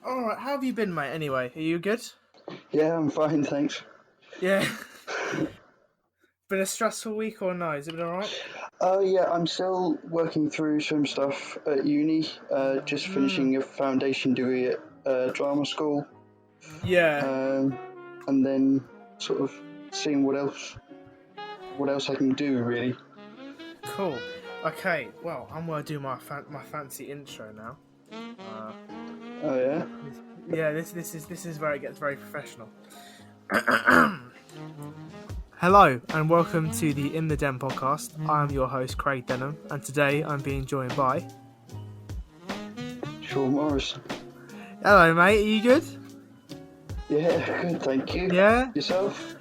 Alright, how have you been, mate, anyway? Are you good? Yeah, I'm fine, thanks. Yeah. Been a stressful week or no? Has it been alright? Yeah, I'm still working through some stuff at uni, just Mm. finishing a foundation degree at drama school, Yeah, um, and then sort of seeing what else I can do, really. cool. Okay, well, I'm gonna do my fancy intro now. Uh, Oh, yeah? yeah, this is where it gets very professional. Hello and welcome to the In the Den podcast. I'm your host Craig Denham, and today I'm being joined by. Sean Morrison. Hello, mate. Are you good? Yeah, good, thank you. Yeah. Yourself?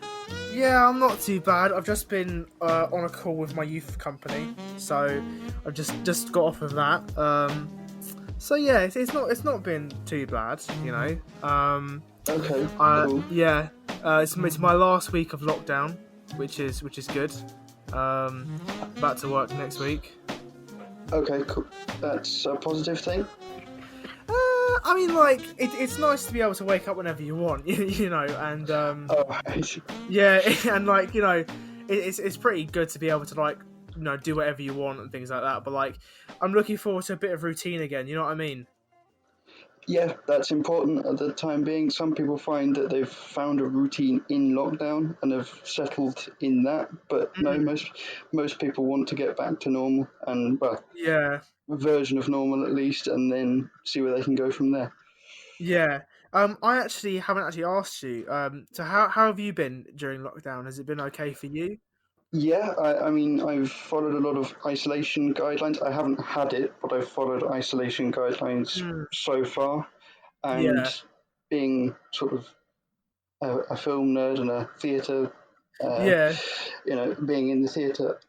Yeah, I'm not too bad. I've just been on a call with my youth company, so I've just got off of that. So yeah, it's not been too bad, you know. Okay, cool. Yeah, it's my last week of lockdown, which is good. Back to work next week. Okay, cool. That's a positive thing. I mean, like it's nice to be able to wake up whenever you want, you know, and Oh, right. yeah, and like it's pretty good to be able to like do whatever you want and things like that. But like, I'm looking forward to a bit of routine again. You know what I mean? Yeah, that's important at the time being. Some people find that they've found a routine in lockdown and have settled in that, but no, Mm, most people want to get back to normal and, well, yeah, a version of normal at least, and then see where they can go from there. yeah. I actually haven't actually asked you. So how have you been during lockdown? Has it been okay for you? Yeah, I mean, I've followed a lot of isolation guidelines. I haven't had it, but I've followed isolation guidelines Mm, so far. And yeah, being sort of a film nerd and a theatre, uh, yeah, being in the theatre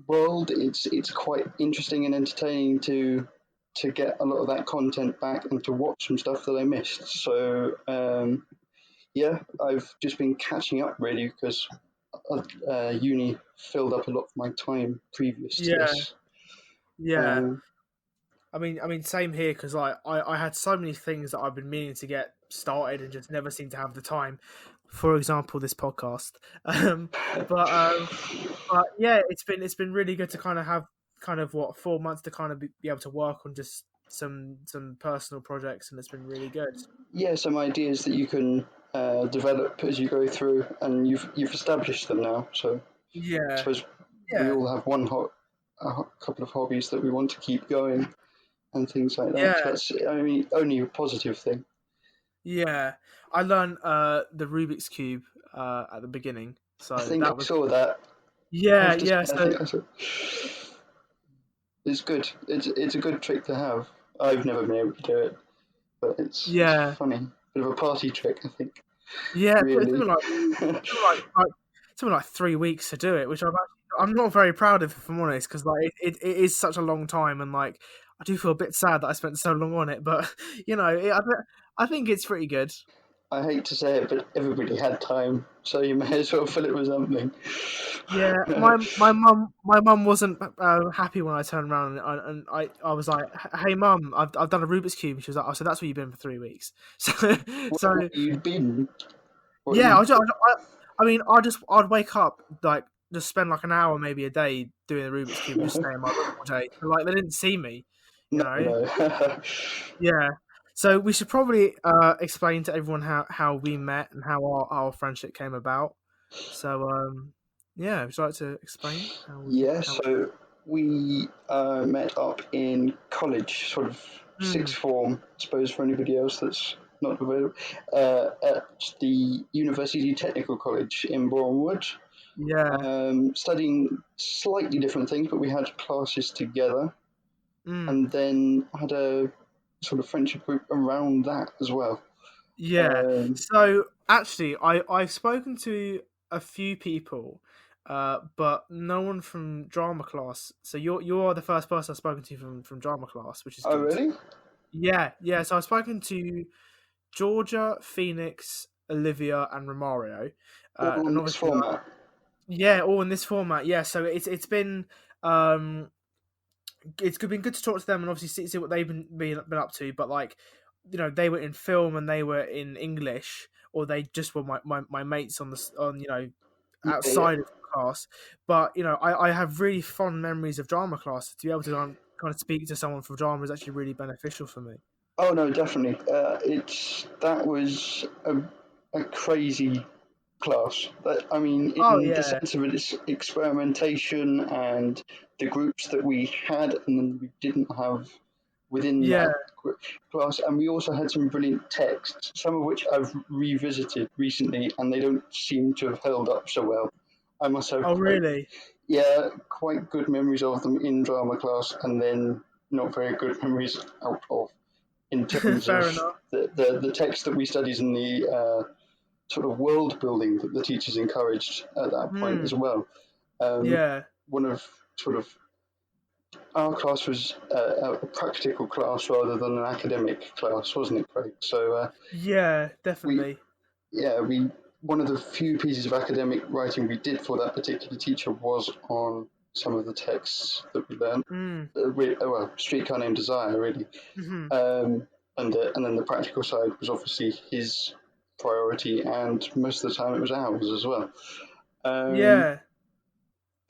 world, it's quite interesting and entertaining to get a lot of that content back and to watch some stuff that I missed. So yeah, I've just been catching up really because uni filled up a lot of my time previous to yeah, this. yeah. Um, I mean, same here because like I had so many things that I've been meaning to get started and just never seem to have the time. For example, this podcast. Um, but um, but yeah, it's been really good to kind of have kind of 4 months to kind of be able to work on just some personal projects, and it's been really good. yeah, some ideas that you can develop as you go through, and you've established them now. So I Yeah, suppose we yeah, all have couple of hobbies that we want to keep going and things like that. So yeah, that's, I mean, only a positive thing. yeah. I learned the Rubik's cube at the beginning, I so think I that was saw that. I yeah, have to say, yeah. I So think I saw. It's good. It's a good trick to have. I've never been able to do it, but it's yeah. funny. Bit of a party trick, I think. Yeah, it took Really. me like it took me like 3 weeks to do it, which I'm not very proud of, if I'm honest, because like it is such a long time, and like I do feel a bit sad that I spent so long on it, but I think it's pretty good. I hate to say it, but everybody had time, so you may as well fill it with something. Yeah, my mum wasn't happy when I turned around and I was like, "Hey, mum, I've done a Rubik's cube." She was like, "Oh, so that's where you've been for 3 weeks." So so What you'd been? What yeah, you? I mean, I'd wake up like just spend like an hour maybe a day doing the Rubik's cube and just stay in my room all day. So, like they didn't see me, you No, know. no. Yeah. So we should probably explain to everyone how we met and how our friendship came about. So yeah, would you like to explain how we Yeah, how? so we met up in college, sort of Mm, sixth form, I suppose, for anybody else that's not available, at the University Technical College in Bournemouth, yeah. studying slightly different things, but we had classes together, Mm, and then had a sort of friendship group around that as well. yeah. Um, So actually, I've spoken to a few people, but no one from drama class. So you're the first person I've spoken to from drama class, which is oh, good. really? Yeah, yeah. So I've spoken to Georgia, Phoenix, Olivia, and Romario, All and in this obviously, format? yeah, all in this format. Yeah, so it's been um, it's been good to talk to them and obviously see what they've been up to. But like, they were in film and they were in English, or they just were my mates on Yeah, yeah. outside of class. But I have really fond memories of drama class. To be able to kind of speak to someone from drama is actually really beneficial for me. Oh no, definitely. That was a crazy class. I mean, Oh in the yeah, sense of its experimentation and the groups that we had and then we didn't have within yeah. that class. And we also had some brilliant texts, some of which I've revisited recently, and they don't seem to have held up so well. I must have Oh really? quite good memories of them in drama class, and then not very good memories out of in terms of Fair enough. the text that we studied and the sort of world building that the teachers encouraged at that point Hmm. as well. Um, Yeah. one of sort of our class was a practical class rather than an academic class, wasn't it, Craig? So Yeah. we Definitely. we one of the few pieces of academic writing we did for that particular teacher was on some of the texts that we learned. Hmm. Well, Streetcar Named Desire, really. Hmm. Um, and then the practical side was obviously his priority, and most of the time it was ours as well. Um, Yeah.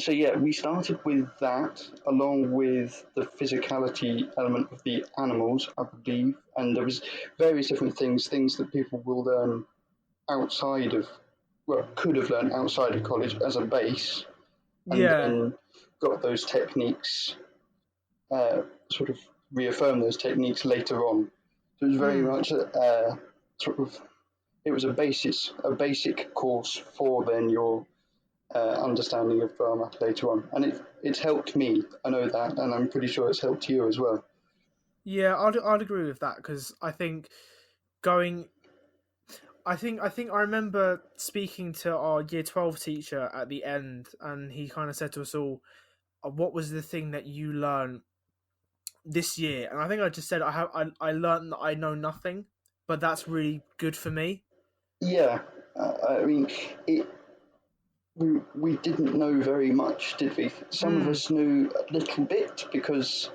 so yeah, we started with that along with the physicality element of the animals, I believe, and there was various different things that people will learn outside of, well, could have learned outside of college as a base, and Yeah. then got those techniques, sort of reaffirm those techniques later on. So it was very Hmm. much sort of, it was a basic course for then your understanding of drama later on, and it's helped me. I know that, and I'm pretty sure it's helped you as well. Yeah. I'd agree with that because going. I think I remember speaking to our year 12 teacher at the end, and he kind of said to us all, "What was the thing that you learned this year?" And I think I just said I learned that I know nothing, but that's really good for me. Yeah, I mean, it, we didn't know very much, did we? Some of Mm, us knew a little bit because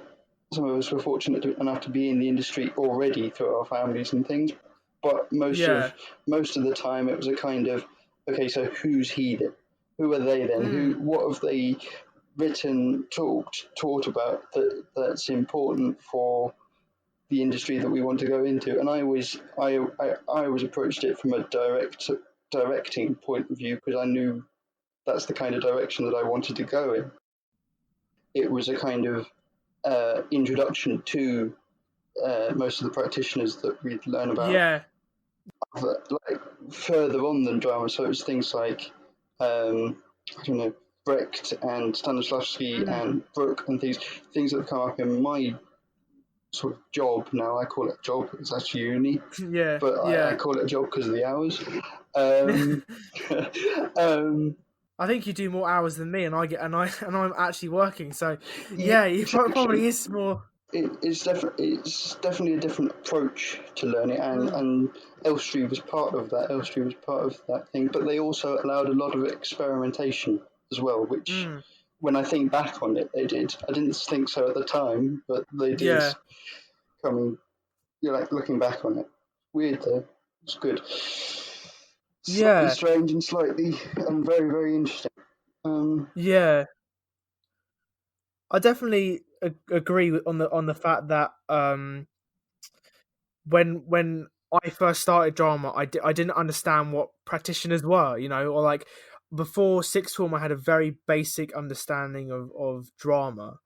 some of us were fortunate enough to be in the industry already through our families and things. But yeah. most of the time, it was a kind of, okay, so who's he then? Who are they then? Mm, What have they written, taught about that's important for the industry that we want to go into? And I always approached it from a directing point of view because I knew that's the kind of direction that I wanted to go in. It was a kind of introduction to most of the practitioners that we'd learn about, yeah. like further on than drama. So it's things like I don't know, Brecht and Stanislavski Mm, and Brooke and things that have come up in my sort of job now. I call it job. It's actually uni, yeah. but I Yeah. call it a job because of the hours. Um, um, I think you do more hours than me, and I'm actually working. So, yeah, yeah, it exactly. probably is more. It's definitely a different approach to learning, Mm, and Elstree was part of that. Elstree was part of that thing, but they also allowed a lot of experimentation as well, which mm, when I think back on it, they did. I didn't think so at the time, but they did. yeah. Coming, you're like looking back on it. Weird though. It's good. Slightly Yeah. strange and slightly and very very interesting. Um, Yeah. I definitely agree on the fact that when I first started drama, I didn't understand what practitioners were, or like before sixth form, I had a very basic understanding of drama,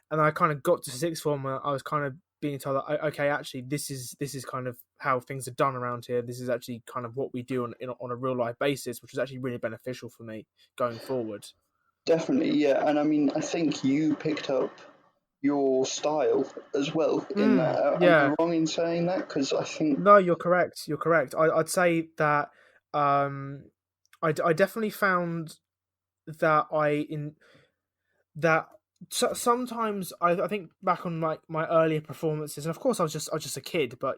and I kind of got to sixth form, and I was kind of being told that okay, actually, this is kind of how things are done around here. This is actually kind of what we do on a real life basis, which was actually really beneficial for me going forward. Definitely, yeah, and I mean, I think you picked up your style as well in that. Am I Yeah. wrong in saying that? Because I think No, you're correct. You're correct. I'd say that um, I definitely found that that sometimes I think back on my earlier performances, and of course I was just a kid, but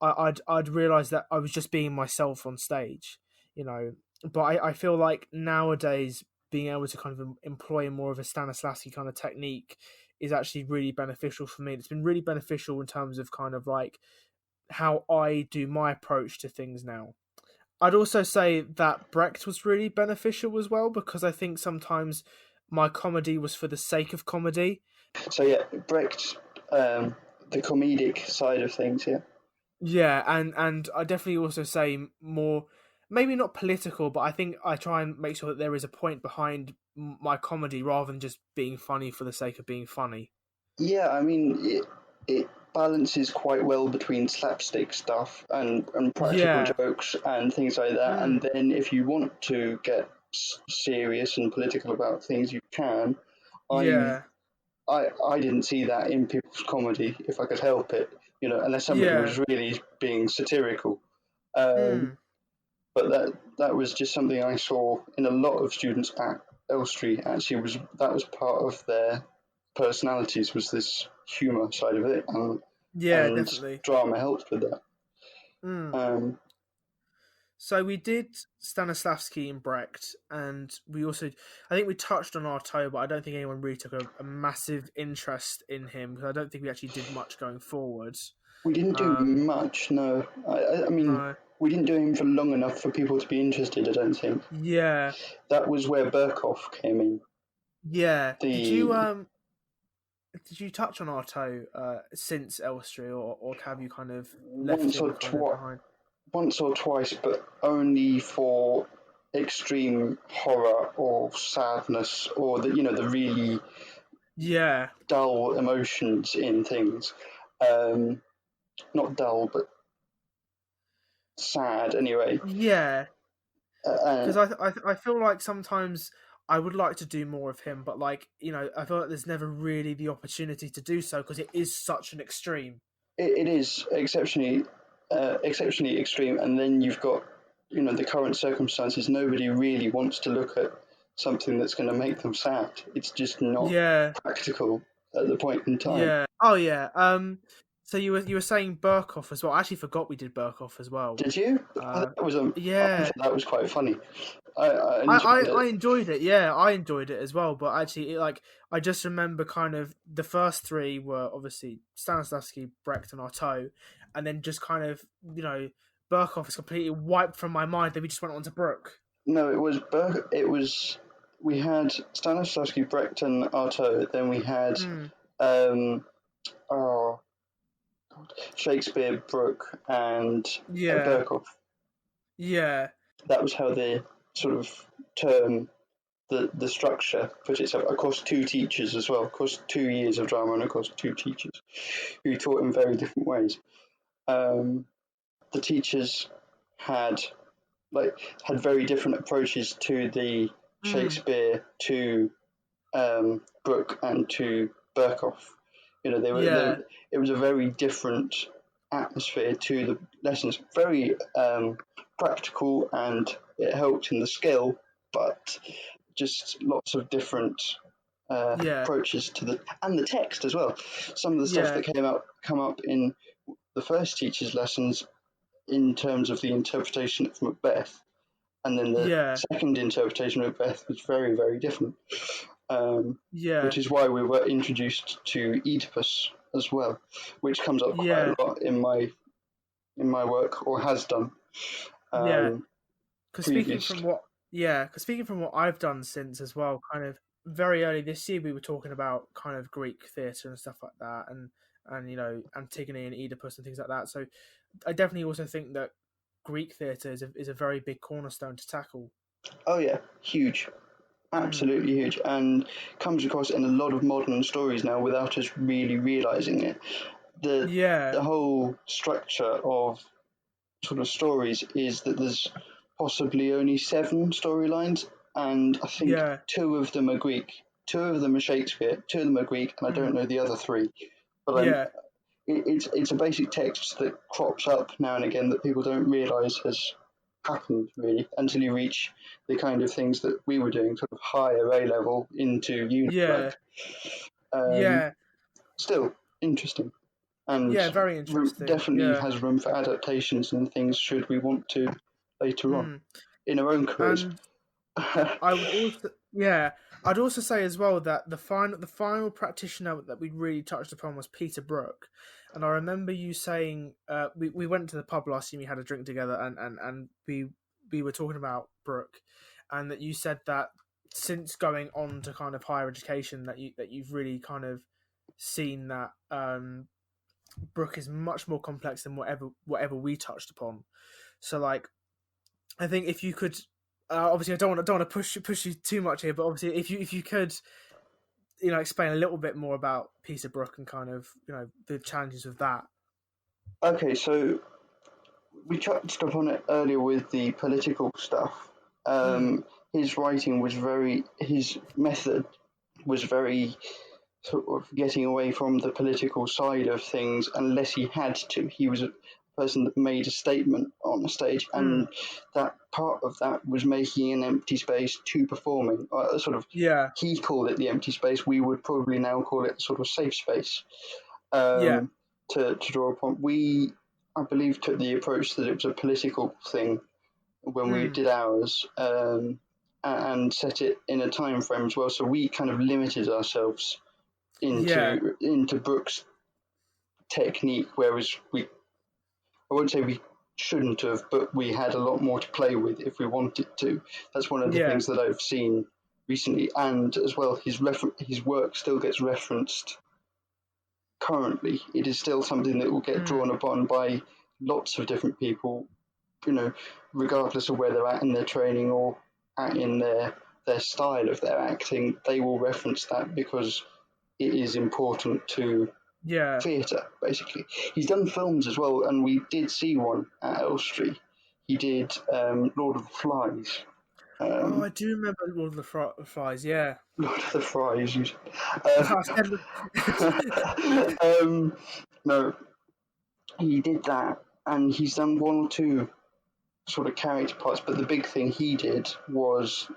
I'd realized that I was just being myself on stage, you know. But I feel like nowadays being able to kind of employ more of a Stanislavski kind of technique is actually really beneficial for me. It's been really beneficial in terms of kind of like how I do my approach to things now. I'd also say that Brecht was really beneficial as well, because I think sometimes my comedy was for the sake of comedy. So yeah, Brecht, the comedic side of things, yeah. Yeah, and I definitely also say more, maybe not political, but I think I try and make sure that there is a point behind my comedy rather than just being funny for the sake of being funny. Yeah, I mean, it balances quite well between slapstick stuff and practical Yeah. jokes and things like that. And Mm. then if you want to get serious and political about things, you can. I Yeah. I didn't see that in people's comedy if I could help it, unless somebody Yeah. was really being satirical. Um, Mm. but that was just something I saw in a lot of students at Elstree. Actually, was part of their personalities, was this humour side of it, Yeah, and definitely. drama helped with that. Mm. Um, So we did Stanislavski and Brecht, and I think we touched on Artaud, but I don't think anyone really took a massive interest in him, because I don't think we actually did much going forward. we didn't do Um, much, no. I mean, no. we didn't do him for long enough for people to be interested. I don't think Yeah. that was where Burkhoff came in. Yeah. The Did you touch on Artaud since Elstree, or have you kind of left once or him kind of twice, behind? once or twice, but only for extreme horror or sadness or the really Yeah. dull emotions in things. Um, Not dull, but sad anyway. Yeah. Uh, Because I feel like sometimes I would like to do more of him, but like, I feel like there's never really the opportunity to do so because it is such an extreme. it is exceptionally extreme, and then you've got the current circumstances. Nobody really wants to look at something that's going to make them sad. It's just not Yeah. practical at the point in time. Yeah. Oh yeah. So you were saying Burkoff as well. I actually forgot we did Burkoff as well. Did you? Uh, I yeah. thought that was quite funny. I I, enjoyed I, it. I enjoyed it. Yeah, I enjoyed it as well. But actually, I just remember kind of the first three were obviously Stanislavski, Brecht, and Artaud, and then just kind of Burkoff is completely wiped from my mind. Then we just went on to Brooke. No, we had Stanislavski, Brecht, and Artaud. Then we had Mm, um, oh, Shakespeare, Brooke, and yeah, Berkoff. yeah, That was how they sort of term the structure put itself across two teachers as well, across 2 years of drama and across two teachers who taught in very different ways. Um, the teachers had had very different approaches to the mm, Shakespeare, to Brooke, and to Berkoff. yeah, it was a very different atmosphere to the lessons. Very practical, and it helped in the skill, but just lots of different yeah, approaches to the text as well. Some of the stuff yeah, that come up in the first teacher's lessons in terms of the interpretation of Macbeth, and then the yeah, second interpretation of Macbeth was very, very different. yeah, Which is why we were introduced to Oedipus as well, which comes up quite yeah, a lot in my work, or has done yeah. Because speaking previous. from what, yeah, because speaking from what I've done since as well, kind of very early this year, we were talking about kind of Greek theatre and stuff like that, and Antigone and Oedipus and things like that. So I definitely also think that Greek theatre is a very big cornerstone to tackle. Oh yeah, huge, Mm. absolutely huge, and comes across in a lot of modern stories now without us really realizing it. The Yeah, the whole structure of sort of stories is that there's possibly only 7 storylines, and I think yeah, 2 of them are Greek. 2 of them are Shakespeare. 2 of them are Greek, and I don't mm. know the other 3. But Yeah, it's a basic text that crops up now and again that people don't realise has happened really until you reach the kind of things that we were doing, sort of higher A level into uni yeah, work. Um, yeah, Still interesting, and yeah. Very interesting. definitely Yeah, has room for adaptations and things should we want to later on mm. in our own careers. And I would also, yeah, I'd also say as well that the final practitioner that we really touched upon was Peter Brook, And I remember you saying we went to the pub last year. We had a drink together, and we were talking about Brooke, and that you said that since going on to kind of higher education, that you've really kind of seen that Brooke is much more complex than whatever we touched upon. So like, I think if you could, obviously I don't want to push you too much here, but obviously if you could, explain a little bit more about Peter Brook and kind of the challenges of that. Okay, so we touched upon it earlier with the political stuff. His writing was his method was very sort of getting away from the political side of things unless he had to. He was a person that made a statement on the stage, and that part of that was making an empty space to performing. Yeah. He called it the empty space. We would probably now call it sort of safe space. Yeah. To draw upon. We, I believe, took the approach that it was a political thing when we did ours, and set it in a time frame as well. So we kind of limited ourselves into Brooks' technique, whereas I won't say we shouldn't have, but we had a lot more to play with if we wanted to. That's one of the things that I've seen recently, and as well, his work still gets referenced currently. It is still something that will get drawn upon by lots of different people, regardless of where they're at in their training or in their style of their acting. They will reference that because it is important to theatre, basically. He's done films as well, and we did see one at Elstree. He did Lord of the Flies. I do remember Lord of the Flies. Yeah. Lord of the Flies. No, he did that, and he's done one or two sort of character parts, but the big thing he did was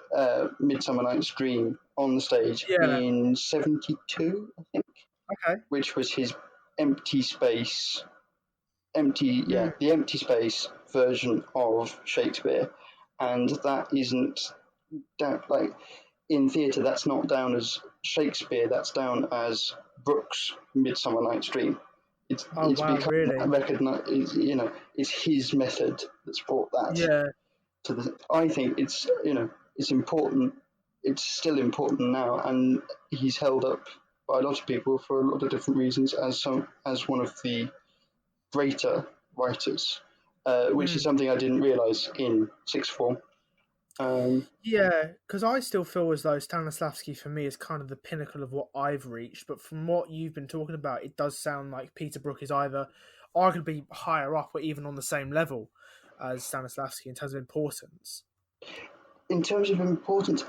Midsummer Night's Dream on the stage in 1972, I think. Okay. Which was his empty space, the empty space version of Shakespeare, and that isn't like in theatre. That's not down as Shakespeare. That's down as Brooks' Midsummer Night's Dream. It's become really? recognized. It's his method that's brought that to the. I think it's it's important. It's still important now, and he's held up by a lot of people for a lot of different reasons as one of the greater writers, which is something I didn't realise in sixth form. Because I still feel as though Stanislavski for me is kind of the pinnacle of what I've reached, but from what you've been talking about, it does sound like Peter Brook is either arguably higher up or even on the same level as Stanislavski in terms of importance. In terms of importance,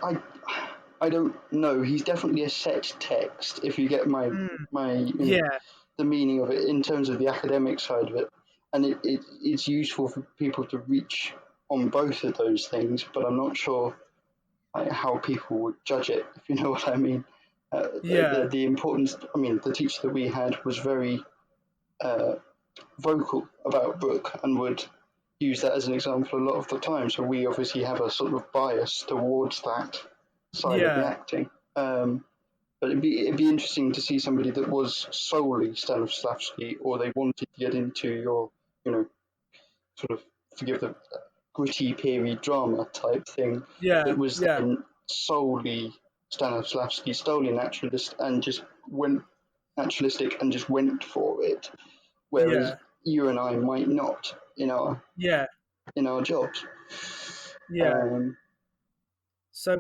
I don't know. He's definitely a set text. If you get my the meaning of it in terms of the academic side of it, and it's useful for people to reach on both of those things. But I'm not sure how people would judge it, if you know what I mean. The importance. I mean, the teacher that we had was very vocal about Brooke and would use that as an example a lot of the time. So we obviously have a sort of bias towards that side of the acting. But it'd be interesting to see somebody that was solely Stanislavski, or they wanted to get into your, sort of, forgive the gritty period drama type thing. It was then solely Stanislavski, solely naturalistic, and just went for it. Whereas you and I might not in our jobs. So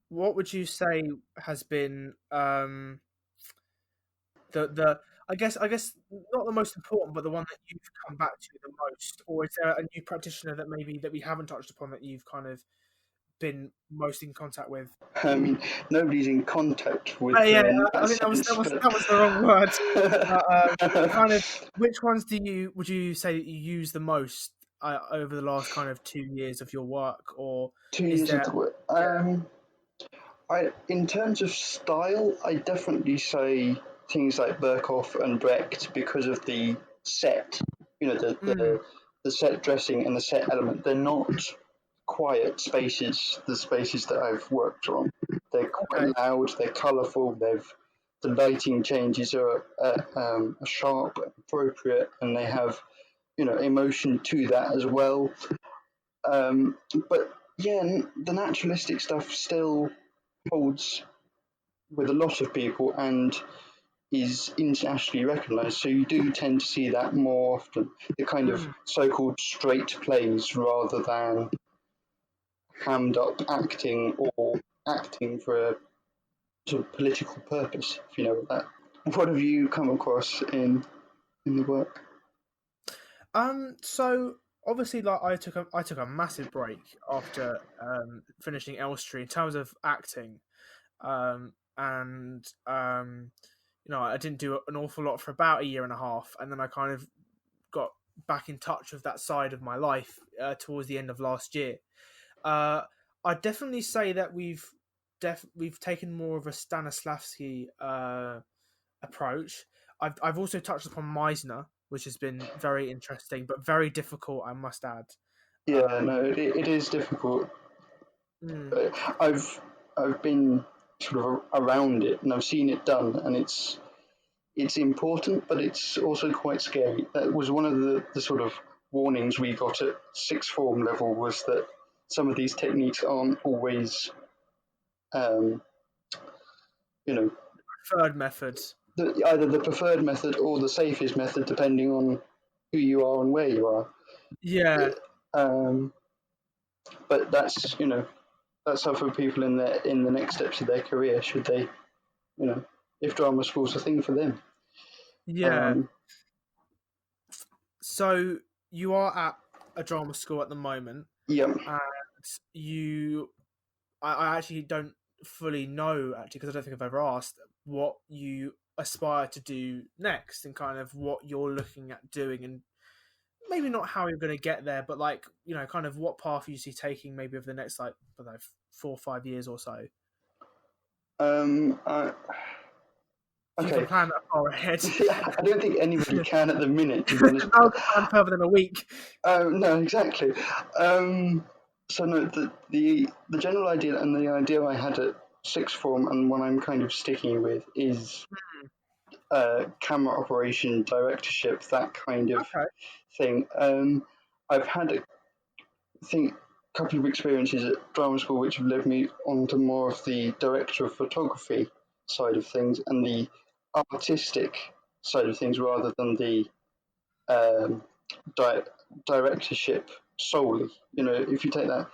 what would you say has been the I guess not the most important, but the one that you've come back to the most, or is there a new practitioner that we haven't touched upon that you've kind of been most in contact with? I mean, nobody's in contact with. I mean that was the wrong word. Kind of, which ones would you say that you use the most over the last kind of 2 years of your work, or 2 years of the work? In terms of style, I definitely say things like Berkoff and Brecht because of the set, the set dressing and the set element. They're not quiet spaces, the spaces that I've worked on. They're quite loud, they're colourful, they've the lighting changes are sharp, appropriate, and they have emotion to that as well. But yeah, the naturalistic stuff still holds with a lot of people and is internationally recognised. So you do tend to see that more often. The kind of so-called straight plays rather than hammed up acting or acting for a sort of political purpose, if you know what that. What have you come across in the work? So obviously, like I took a massive break after finishing Elstree in terms of acting, and I didn't do an awful lot for about a year and a half, and then I kind of got back in touch with that side of my life towards the end of last year. I'd definitely say that we've taken more of a Stanislavski approach. I've also touched upon Meisner, which has been very interesting, but very difficult, I must add. Yeah, no, it is difficult. Mm, I've been sort of around it and I've seen it done, and it's important, but it's also quite scary. That was one of the sort of warnings we got at sixth form level, was that some of these techniques aren't always, um, you know, preferred methods. either the preferred method or the safest method, depending on who you are and where you are. Yeah, Um, but that's how for people in the next steps of their career, should they, if drama school's a thing for them. yeah. Um, So you are at a drama school at the moment, yeah, and I actually don't fully know, actually, because I don't think I've ever asked what you aspire to do next and kind of what you're looking at doing, and maybe not how you're going to get there, but like, kind of what path you see taking maybe over the next, like, I don't know, 4 or 5 years or so. um, If you can okay. plan that far ahead. I don't think anybody can at the minute, to be honest. How can plan further than a week? No, exactly. So no, the general idea and the idea I had at sixth form and what I'm kind of sticking with is camera operation, directorship, that kind of Okay. thing. I've had think a couple of experiences at drama school which have led me on to more of the director of photography side of things and the artistic side of things rather than the um, di- directorship solely. If you take that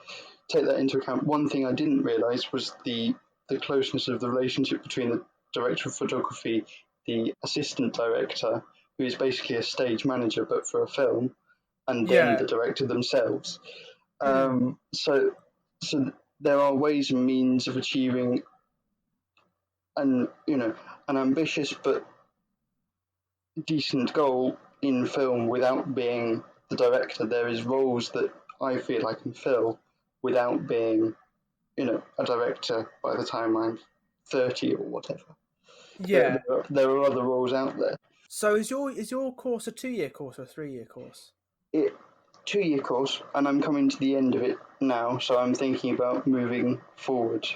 into account, one thing I didn't realise was the closeness of the relationship between the director of photography, the assistant director, who is basically a stage manager but for a film, and then Yeah. the director themselves. Mm. So, there are ways and means of achieving an ambitious but decent goal in film without being the director. There is roles that I feel I can fill without being, a director by the time I'm 30 or whatever. Yeah. There are other roles out there. So is your course a 2-year course or a 3-year course? It 2-year course, and I'm coming to the end of it now, so I'm thinking about moving forward.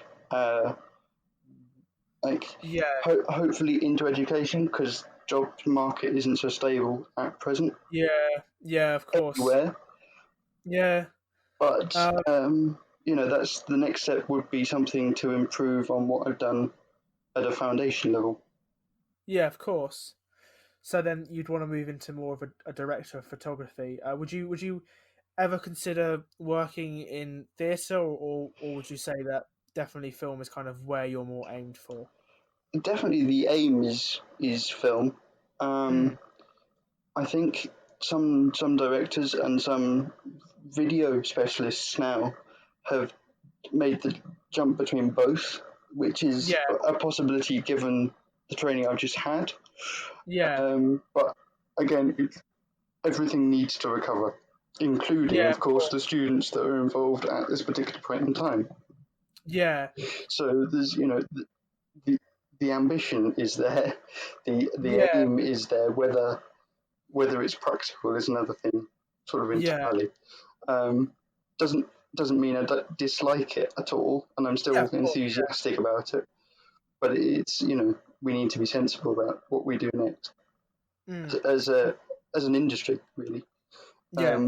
Like Yeah. hopefully into education, because job market isn't so stable at present Yeah. Yeah, of course. everywhere. Yeah. But Uh, that's the next step, would be something to improve on what I've done at a foundation level. yeah, of course. So then you'd want to move into more of a director of photography. Would you ever consider working in theatre, or would you say that definitely film is kind of where you're more aimed for? Definitely, the aim is film. Mm. Um, I think some directors and some video specialists now have made the jump between both, which is Yeah. a possibility given the training I've just had. Yeah. But again, everything needs to recover, including, Yeah. of Of course, the course. students that are involved at this particular point in time. Yeah. So there's, the, the ambition is there, the Yeah. aim is there. Whether it's practical is another thing, sort of Yeah. entirely. Um, doesn't doesn't mean I dislike it at all, and I'm Yeah. still Of course. enthusiastic about it. But it's we need to be sensible about what we do next Mm. as an industry, really. Yeah.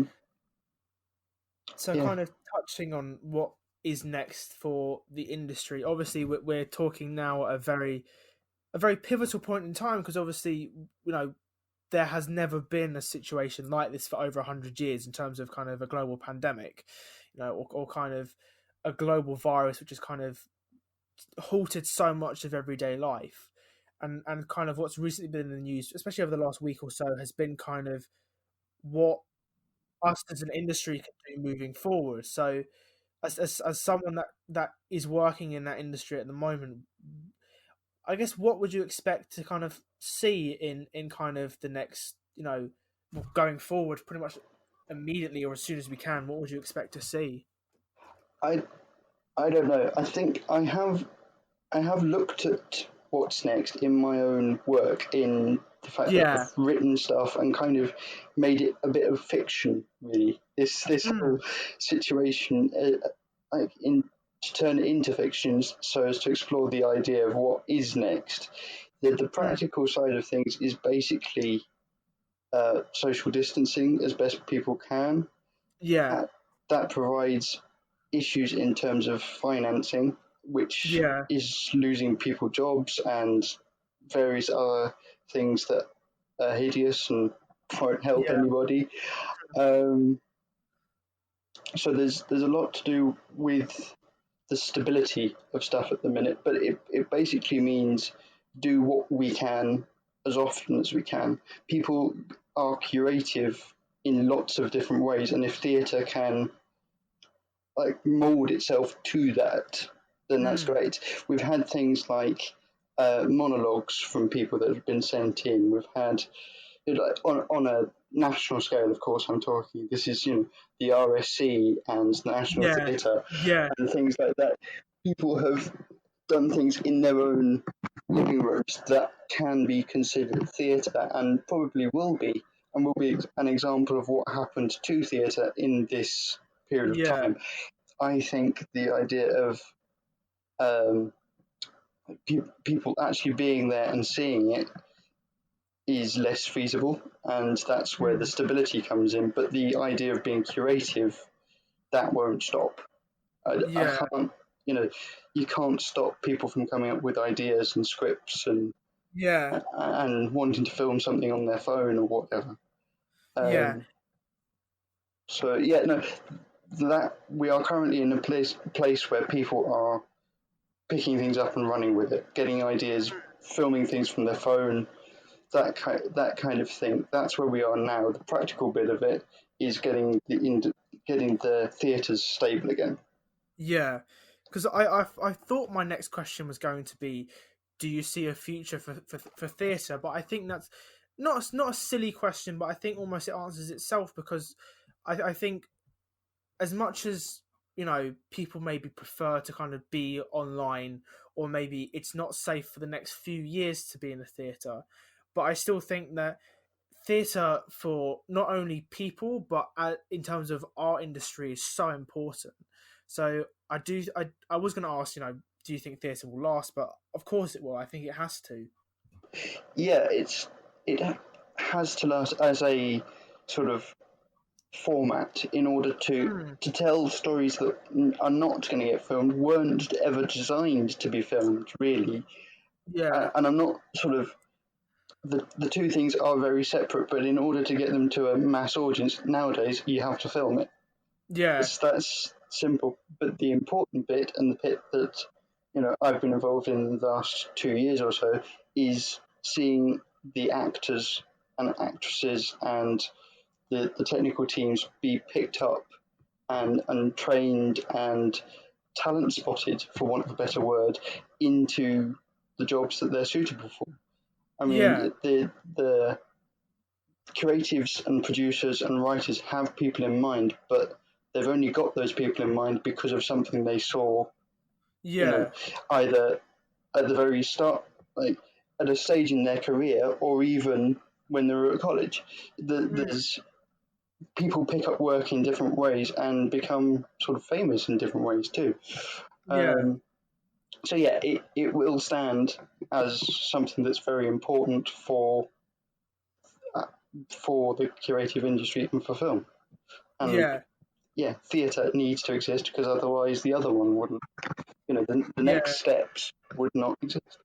So Yeah. kind of touching on what is next for the industry. Obviously, we're talking now at a very pivotal point in time, because obviously, you know, there has never been a situation like this for over 100 years in terms of kind of a global pandemic, you know, or kind of a global virus which has kind of halted so much of everyday life. And kind of what's recently been in the news, especially over the last week or so, has been kind of what us as an industry can do moving forward. So as someone that is working in that industry at the moment, I guess what would you expect to kind of see in kind of the next, you know, going forward, pretty much immediately or as soon as we can? What would you expect to see? I I don't know. I think I have looked at what's next in my own work, in the fact that Yeah. I've written stuff and kind of made it a bit of fiction, really. This whole Mm. situation, like in to turn it into fictions, so as to explore the idea of what is next. The Mm. practical side of things is basically social distancing as best people can. Yeah. That, that provides issues in terms of financing, which Yeah. is losing people jobs and various other things that are hideous and won't help Yeah. anybody. Um, so there's a lot to do with the stability of stuff at the minute, but it basically means do what we can as often as we can. People are creative in lots of different ways, and if theatre can like mold itself to that, then that's Mm. great. We've had things like monologues from people that have been sent in. We've had, you know, like on a national scale, of course. I'm talking. This is, you know, the RSC and the National Yeah. Theatre Yeah. and things like that. People have done things in their own living rooms that can be considered theatre, and probably will be, and will be an example of what happened to theatre in this period of Yeah. time. I think the idea of um, people actually being there and seeing it is less feasible, and that's where the Mm. stability comes in. But the idea of being creative, that won't stop. I Yeah. can't, you know, you can't stop people from coming up with ideas and scripts Yeah. and wanting to film something on their phone or whatever. Yeah. Um, so yeah, no, that we are currently in a place where people are picking things up and running with it, getting ideas, filming things from their phone, that kind of thing. That's where we are now. The practical bit of it is getting the theatres stable again. Yeah, because I thought my next question was going to be, do you see a future for theatre? But I think that's not a silly question, but I think almost it answers itself, because I think as much as, you know, people maybe prefer to kind of be online, or maybe it's not safe for the next few years to be in a theatre, but I still think that theatre for not only people but in terms of our industry is so important. So I was going to ask, you know, do you think theatre will last? But of course it will. I think it has to. Yeah, it has to last as a sort of format in order Mm. to tell stories that are not going to get filmed, weren't ever designed to be filmed, really. Yeah. And I'm not sort of the two things are very separate, but in order to get them to a mass audience nowadays, you have to film it. Yeah. That's simple. But the important bit, and the bit that, you know, I've been involved in the last 2 years or so, is seeing the actors and actresses and the technical teams be picked up and trained and talent spotted, for want of a better word, into the jobs that they're suitable for. I Yeah. mean, the creatives and producers and writers have people in mind, but they've only got those people in mind because of something they saw, you know, Yeah. either at the very start, like at a stage in their career, or even when they were at college. Mm. There's people pick up work in different ways and become sort of famous in different ways too. Yeah. Um, So yeah, it will stand as something that's very important for the creative industry and for film. And Yeah, yeah, theatre needs to exist because otherwise the other one wouldn't. The yeah, next steps would not exist.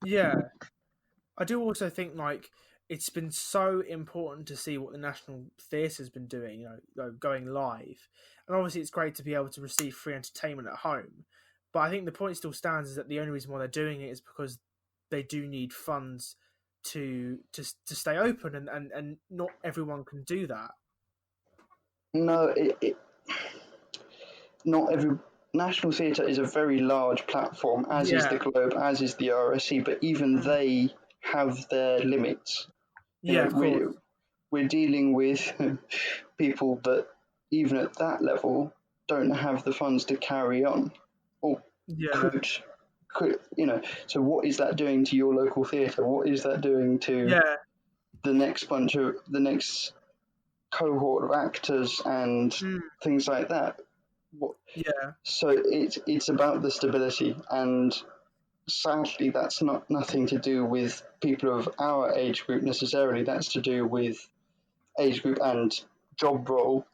yeah. I do also think like it's been so important to see what the National Theatre's been doing, going live, and obviously it's great to be able to receive free entertainment at home. But I think the point still stands is that the only reason why they're doing it is because they do need funds to stay open, and not everyone can do that. No, not every National Theatre is a very large platform, as is the Yeah, Globe, as is the RSC, but even mm. they have their limits. You Yeah, know, of course. we're dealing with people that even at that level don't have the funds to carry on, or Yeah, could so what is that doing to your local theatre? What is that doing to yeah, the next cohort of actors and mm. things like that? What, Yeah, so it's about the stability, and sadly that's not nothing to do with people of our age group necessarily. That's to do with age group and job role.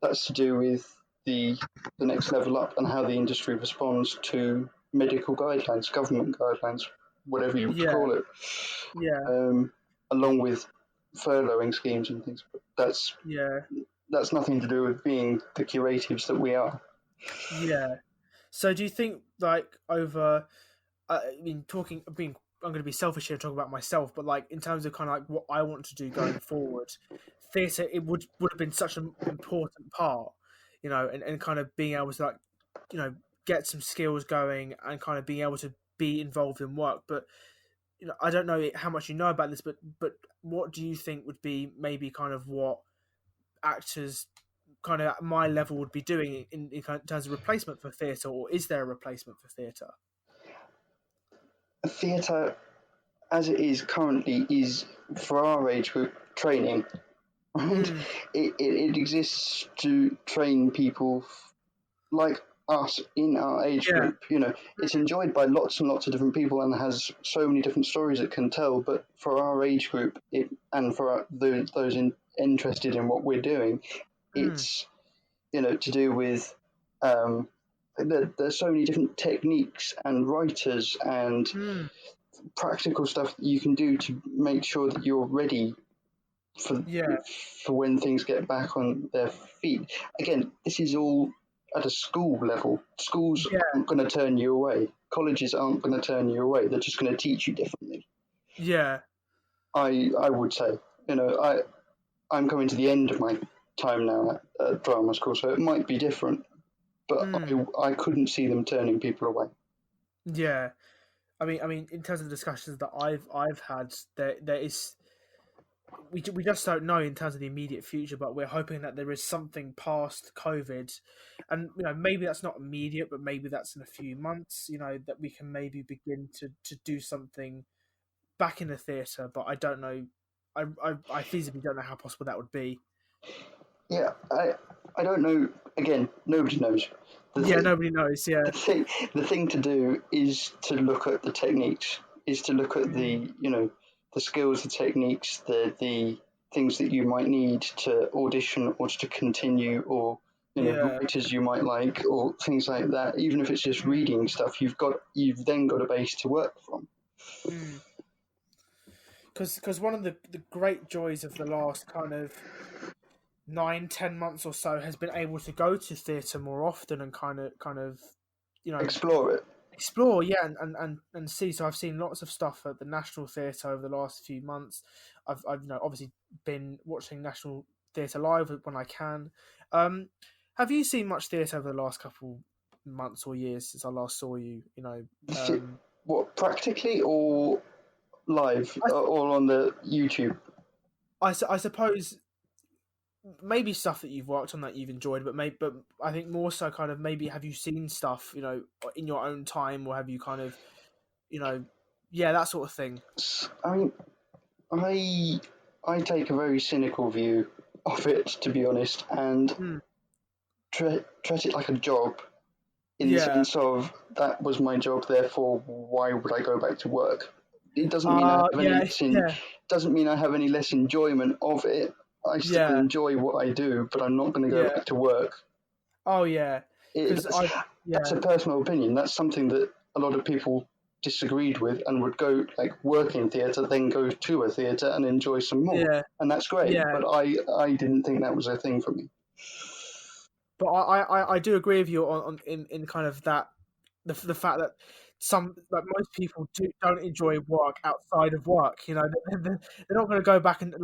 That's to do with the the next level up and how the industry responds to medical guidelines, government guidelines, whatever you want to yeah, call it, yeah, um, along with furloughing schemes and things. But yeah, that's nothing to do with being the curatives that we are. yeah. So do you think like over I mean, I'm going to be selfish here and talk about myself, but like in terms of kind of like what I want to do going forward, theatre it would have been such an important part, and kind of being able to like, you know, get some skills going and kind of being able to be involved in work. But I don't know how much you know about this, but what do you think would be maybe kind of what actors kind of at my level would be doing in kind of terms of replacement for theatre, or is there a replacement for theatre? Theatre, as it is currently, is for our age group training. Right? Mm, It exists to train people like us in our age yeah. group. It's enjoyed by lots and lots of different people and has so many different stories it can tell. But for our age group, and for those interested in what we're doing, Mm, it's to do with there's so many different techniques and writers and mm, practical stuff that you can do to make sure that you're ready for yeah, for when things get back on their feet. Again, this is all at a school level. Schools yeah, aren't going to turn you away. Colleges aren't going to turn you away. They're just going to teach you differently. yeah. I would say, I'm coming to the end of my time now at drama school, so it might be different, but Mm, I couldn't see them turning people away. yeah. I mean, in terms of the discussions that I've had, there is we just don't know in terms of the immediate future, but we're hoping that there is something past COVID, and maybe that's not immediate, but maybe that's in a few months. That we can maybe begin to do something back in the theatre, but I don't know. I feasibly don't know how possible that would be. Yeah, I don't know. Again, nobody knows. The Yeah, thing, nobody knows. Yeah. the thing, the thing to do is to look at the techniques. Is to look at Mm, the skills, the techniques, the things that you might need to audition or to continue, or yeah. writers you might like, or things like that. Even if it's just Mm, reading stuff, you've then got a base to work from. mm. Because one of the great joys of the last kind of 9, 10 months or so has been able to go to theatre more often and kind of you know Explore it. explore, yeah, and see. So I've seen lots of stuff at the National Theatre over the last few months. I've obviously been watching National Theatre live when I can. Have you seen much theatre over the last couple months or years since I last saw you? What, practically or live, I, or on the YouTube? I suppose maybe stuff that you've worked on that you've enjoyed, but I think more so kind of maybe have you seen stuff in your own time, or have you kind of you know yeah, that sort of thing. I mean, I I take a very cynical view of it, to be honest, and Mm, treat it like a job. in the sense of that was my job, therefore why would I go back to work? It doesn't mean I have any doesn't mean I have any less enjoyment of it. I still enjoy what I do, but I'm not going to go back to work. Oh yeah, because that's a personal opinion. That's something that a lot of people disagreed with and would go like work in theatre, then go to a theatre and enjoy some more, and that's great. But I didn't think that was a thing for me. But I do agree with you on in kind of that the fact that most people don't enjoy work outside of work. You know, they're not going to go back and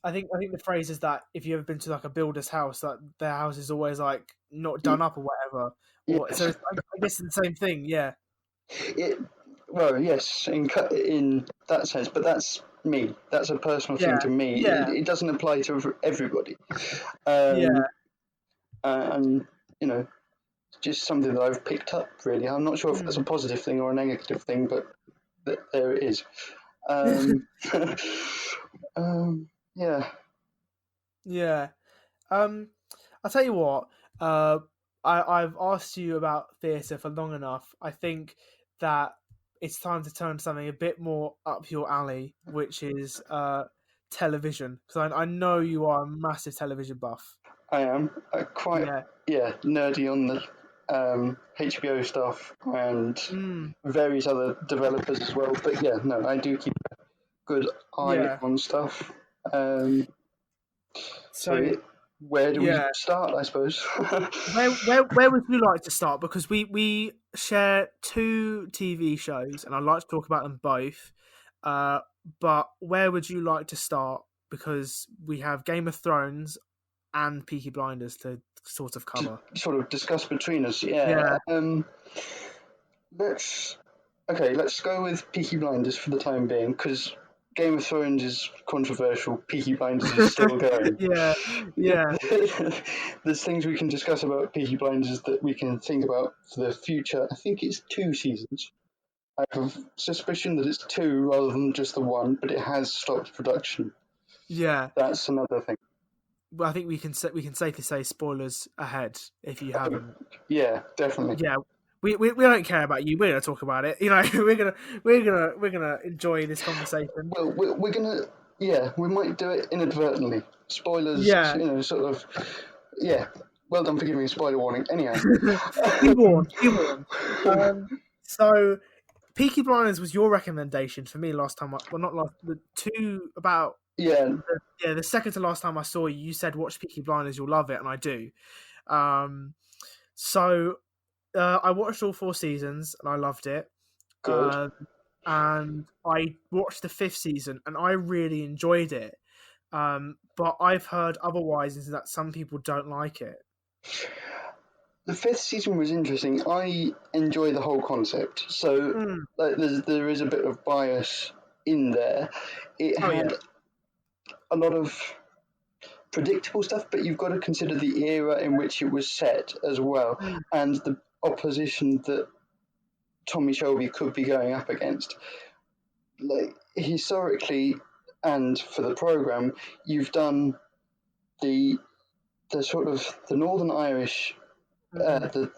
I think the phrase is that if you've ever been to like a builder's house, that their house is always like not done up or whatever. So I guess it's the same thing. Yeah. Well, yes, in that sense, but that's me. That's a personal thing to me. It doesn't apply to everybody. And just something that I've picked up. Really, I'm not sure if that's a positive thing or a negative thing, but there it is. Yeah. Yeah. I'll tell you what. I've asked you about theatre for long enough. I think that it's time to turn to something a bit more up your alley, which is television. Because I know you are a massive television buff. I am quite nerdy on the HBO stuff and various other developers as well. But yeah, no, I do keep a good eye on stuff. So where do we start, I suppose? where would you like to start? Because we share 2 TV shows, and I'd like to talk about them both. But where would you like to start? Because we have Game of Thrones and Peaky Blinders to sort of cover. Sort of discuss between us, yeah. Let's go with Peaky Blinders for the time being, because Game of Thrones is controversial. Peaky Blinders is still going. Yeah. There's things we can discuss about Peaky Blinders that we can think about for the future. I think it's 2 seasons. I have a suspicion that it's 2 rather than just the 1, but it has stopped production. Yeah. That's another thing. Well, I think we can safely say spoilers ahead if you haven't. Yeah, definitely. Yeah. We don't care about you. We're gonna talk about it. You know, we're gonna enjoy this conversation. Well, we're gonna we might do it inadvertently. Spoilers. Sort of. Yeah. Well done for giving me a spoiler warning. Anyhow, be warned. So, Peaky Blinders was your recommendation for me last time. The second to last time I saw you, you said watch Peaky Blinders, you'll love it, and I do. So. I watched all 4 seasons and I loved it. Good. And I watched the 5th season and I really enjoyed it. But I've heard otherwise, is that some people don't like it. The 5th season was interesting. I enjoy the whole concept. So there is a bit of bias in there. It had a lot of predictable stuff, but you've got to consider the era in which it was set as well, and the opposition that Tommy Shelby could be going up against. Like historically, and for the program, you've done the sort of the Northern Irish, the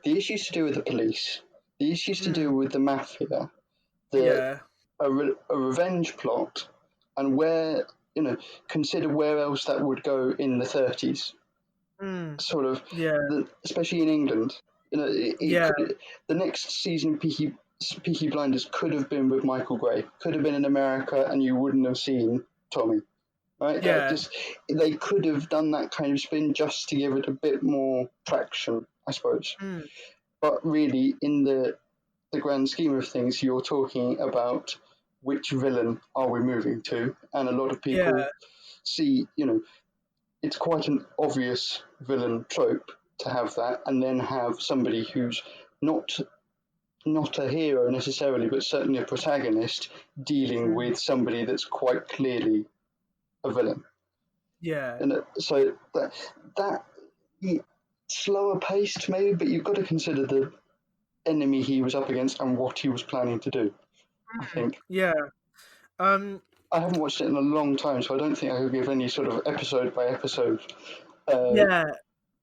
issues to do with the police, the issues to do with the mafia, a revenge plot, and where consider where else that would go in the 30s. Sort of, especially in England. The next season, Peaky Blinders could have been with Michael Gray. Could have been in America, and you wouldn't have seen Tommy. Right? Yeah. They could have done that kind of spin just to give it a bit more traction, I suppose. But really, in the grand scheme of things, you're talking about which villain are we moving to, and a lot of people see, it's quite an obvious villain trope to have that, and then have somebody who's not a hero necessarily, but certainly a protagonist dealing with somebody that's quite clearly a villain. Yeah. And so that slower paced maybe, but you've got to consider the enemy he was up against and what he was planning to do, I think. Yeah. I haven't watched it in a long time, so I don't think I could give any sort of episode by episode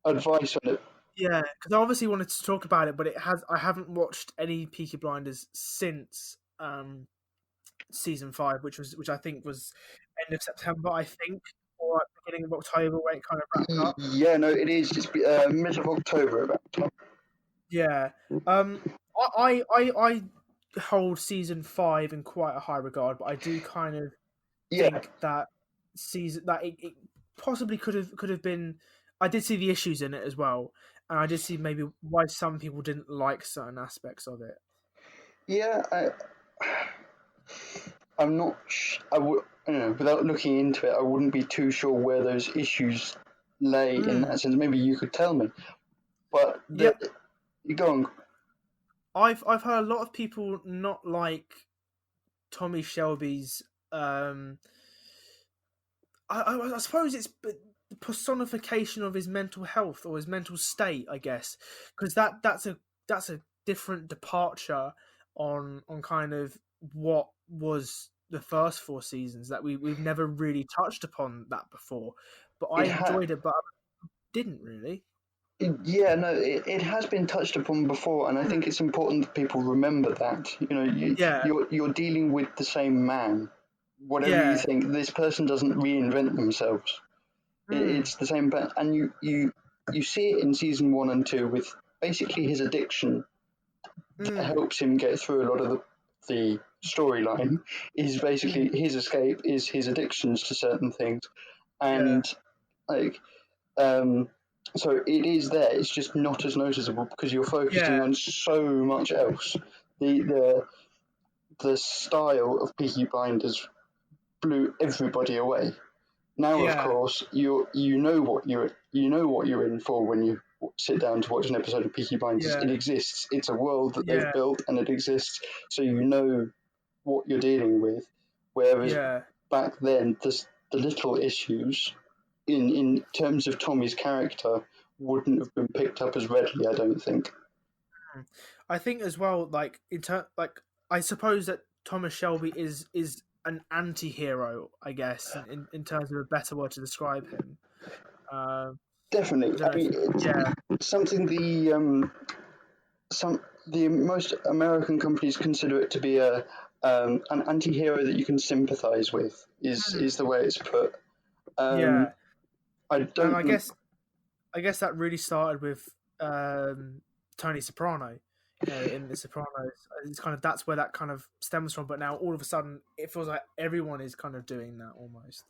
advice on it. Yeah, because I obviously wanted to talk about it, but I haven't watched any Peaky Blinders since season 5, which I think was end of September, I think, or at the beginning of October when it kind of wrapped up. Yeah, no, it is. It's mid of October about time. Yeah. I hold season 5 in quite a high regard, but I do kind of Yeah, think that it possibly could have been. I did see the issues in it as well, and I did see maybe why some people didn't like certain aspects of it. yeah. I'm not. I would. I don't know. Without looking into it, I wouldn't be too sure where those issues lay in Mm. that sense. Maybe you could tell me. But Yeah, you go on. I've heard a lot of people not like Tommy Shelby's. I suppose it's the personification of his mental health or his mental state, I guess, because that's a different departure on kind of what was the first 4 seasons that we've never really touched upon that before. But I It ha- enjoyed it, but I didn't really. Yeah, no, it has been touched upon before, and I think Mm. it's important that people remember that. You know, Yeah, you're dealing with the same man. Whatever you yeah, think, this person doesn't reinvent themselves. mm. It's the same, and you see it in season 1 and 2 with basically his addiction Mm. helps him get through a lot of the storyline. Is basically Mm. his escape is his addictions to certain things, Yeah, and like um, so it is there. It's just not as noticeable because you're focusing yeah, on so much else. The the the style of Peaky Blinders blew everybody away. Now, of yeah, course, you know what you're in for when you sit down to watch an episode of Peaky Blinders. yeah, It exists. It's a world that they've yeah, built, and it exists, so you know what you're dealing with. Whereas yeah. back then, the little issues in terms of Tommy's character wouldn't have been picked up as readily. I don't think. I think as well, like I suppose that Thomas Shelby is an anti-hero, I guess, in terms of a better word to describe him. I Definitely. don't I know if mean, yeah, it's something the most American companies consider it to be an anti-hero that you can sympathize with is the way it's put. Um, yeah, I and don't. I guess that really started with Tony Soprano. You know, in The Sopranos, it's kind of that's where that kind of stems from. But now all of a sudden, it feels like everyone is kind of doing that almost.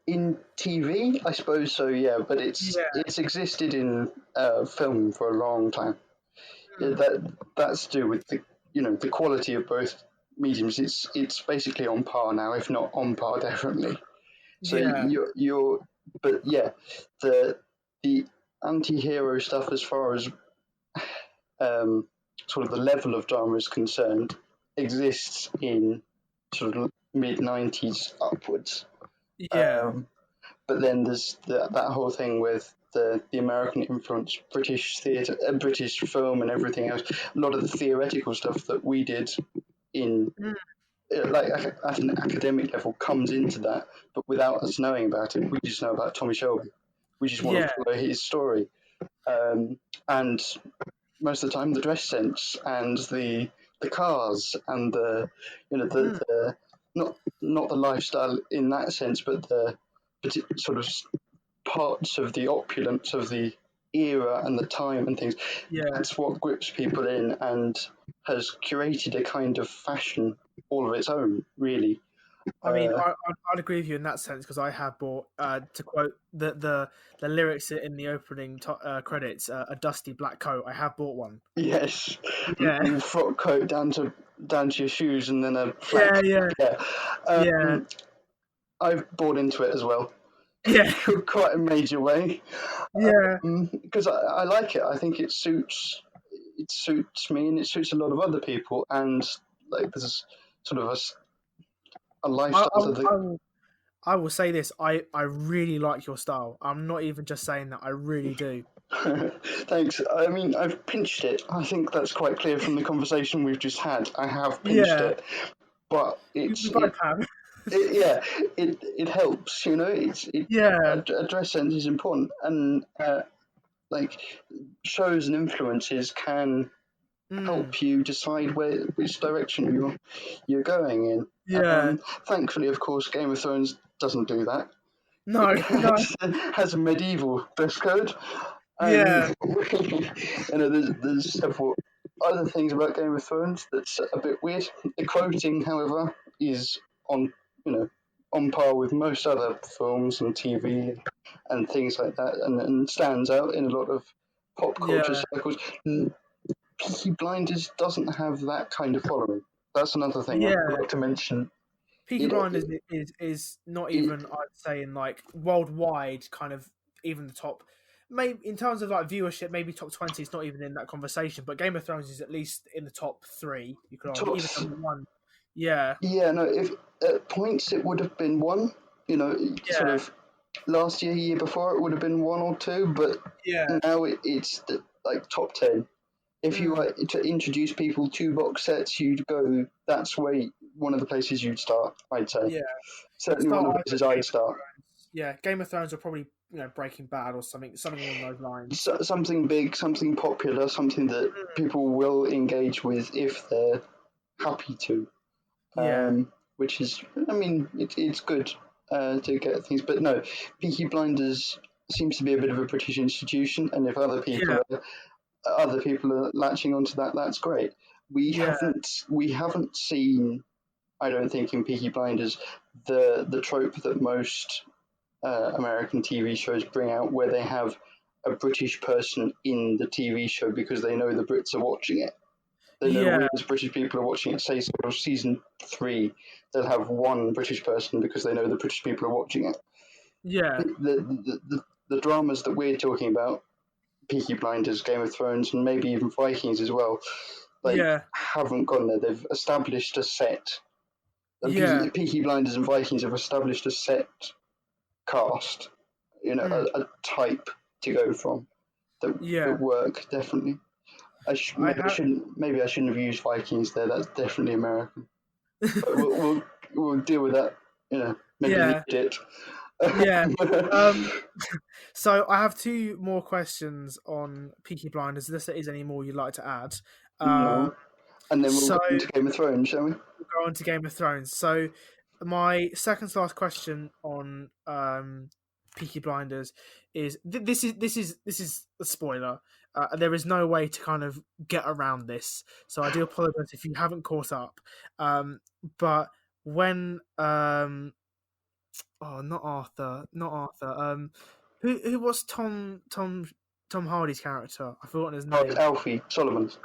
In TV, I suppose so, yeah, but Yeah, it's existed in film for a long time. Yeah, mm, that's to do with the quality of both mediums. It's basically on par now, if not on par, definitely. So yeah, but yeah, the the anti-hero stuff as far as um, sort of the level of drama is concerned exists in sort of mid 90s upwards. yeah. Um, but then there's that whole thing with the American influence, British theatre, British film, and everything else. A lot of the theoretical stuff that we did in Mm, like at an academic level comes into that, but without us knowing about it, we just know about Tommy Shelby. We just want yeah, to follow his story, and most of the time the dress sense and the cars and mm, the not the lifestyle in that sense, but the sort of parts of the opulence of the era and the time and things. yeah. That's what grips people in and has curated a kind of fashion all of its own, really. I mean, Uh, I'd agree with you in that sense because I have bought, to quote the lyrics in the opening credits, a dusty black coat. I have bought one. yes, Yeah, frock coat down to your shoes, and then a yeah, flat. yeah, Yeah, yeah, I've bought into it as well, yeah, quite a major way, yeah. because I like it. I think it suits me, and it suits a lot of other people, and like there's sort of a I, lifestyle I, to the. I will, I will say this. I really like your style. I'm not even just saying that. I really do. Thanks. I mean, I've pinched it. I think that's quite clear from the conversation we've just had. I have pinched Yeah, it, but we both have. yeah, it helps. You know, it's Yeah, a dress sense is important, and like shows and influences can help you decide which direction you're going in. Yeah. Thankfully, of course, Game of Thrones doesn't do that. No. It No. has a medieval dress code, Yeah. and there's several other things about Game of Thrones that's a bit weird. The quoting, however, is on on par with most other films and TV and things like that, and stands out in a lot of pop culture Yeah. circles. Peaky Blinders doesn't have that kind of following. That's another thing I'd Yeah. like to mention. Peaky It, Blinders is not it, even, I'd say, in like worldwide kind of even the top. Maybe in terms of like viewership, maybe top 20. It's not even in that conversation. But Game of Thrones is at least in the top 3. You could argue, even Tops, number 1. Yeah. yeah, no. If at points it would have been one, sort Yeah. of last year before it would have been 1 or 2, but Yeah. now it's like top 10. If you Mm. were to introduce people to box sets, you'd go. That's where one of the places you'd start. I'd say Yeah. certainly one Start of the either places Game I'd of start. Thrones. Yeah, Game of Thrones or probably Breaking Bad or something along those lines. Something big, something popular, something that people will engage with if they're happy to. Yeah. Which is, I mean, it's good to get things, but no, Peaky Blinders seems to be a bit of a British institution, and if Yeah. other people are latching onto that, that's great. We Yeah. haven't seen, I don't think, in Peaky Blinders the trope that most American TV shows bring out, where they have a British person in the TV show because they know the Brits are watching it. They know we Yeah. as British people are watching it. Say, sort of season 3, they'll have one British person because they know the British people are watching it. Yeah. The dramas that we're talking about, Peaky Blinders, Game of Thrones, and maybe even Vikings as well, Yeah. haven't gone there. They've established a set. Yeah. Peaky Blinders and Vikings have established a set cast, a type to go from that Yeah. work definitely. I have. Maybe I shouldn't have used Vikings there. That's definitely American. But we'll deal with that. Maybe Yeah. we did. Yeah. So I have 2 more questions on Peaky Blinders, unless there is any more you'd like to add. No. And then we'll So go into Game of Thrones, shall we? we'll go on to Game of Thrones. So my second to last question on Peaky Blinders is this is a spoiler. There is no way to kind of get around this, so I do apologize if you haven't caught up. But when oh, not Arthur. Who was Tom Hardy's character? I've forgotten his Oh, name. Alfie Solomons.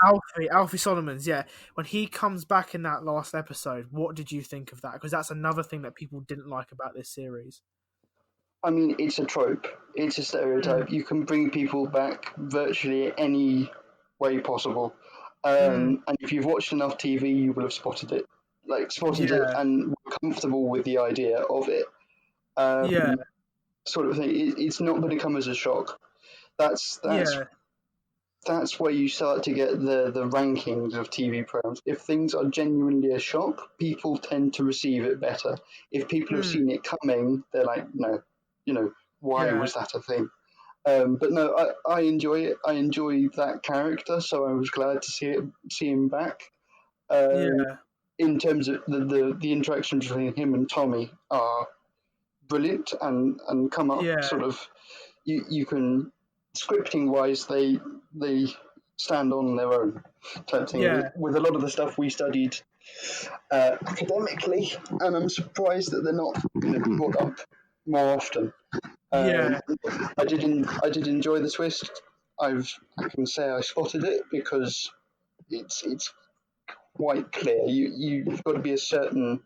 Alfie Solomons. Yeah, when he comes back in that last episode, what did you think of that? Because that's another thing that people didn't like about this series. I mean, it's a trope. It's a stereotype. You can bring people back virtually any way possible. And if you've watched enough TV, you will have spotted it. Spotted it Yeah, and were comfortable with the idea of it. yeah, Sort of thing. It's not going to come as a shock. That's yeah, that's where you start to get the rankings of TV programs. If things are genuinely a shock, people tend to receive it better. If people have seen it coming, they're like, no, why yeah, was that a thing? But no, I enjoy it. I enjoy that character, so I was glad to see him back. yeah, In terms of the interaction between him and Tommy are brilliant and come up yeah, sort of you can scripting wise they stand on their own type thing yeah, with a lot of the stuff we studied academically, and I'm surprised that they're not brought up more often. yeah, I did enjoy the twist. I can say I spotted it because it's quite clear. You've got to be a certain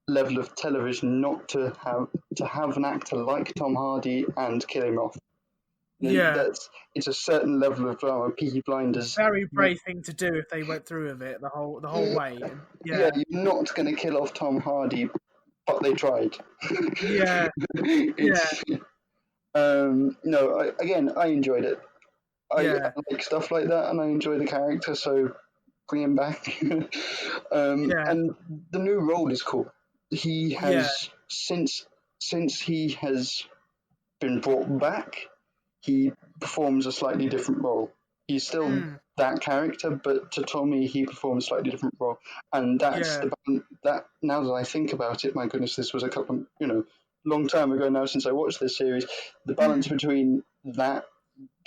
level of television not to have an actor like Tom Hardy and kill him off. yeah. It's a certain level of drama. Peaky Blinders. Very brave thing to do if they went through with it the whole way. And Yeah, yeah, you're not going to kill off Tom Hardy, but they tried. yeah, yeah, It's no. Again, I enjoyed it. I yeah, like stuff like that, and I enjoy the character. So bring him back. yeah, And the new role is cool. He yeah, has since he has been brought back. he performs a slightly different role. He's still that character, but to Tommy, he performs a slightly different role, and that's that. Now that I think about it, my goodness, this was a couple, long time ago now since I watched this series. The balance between that,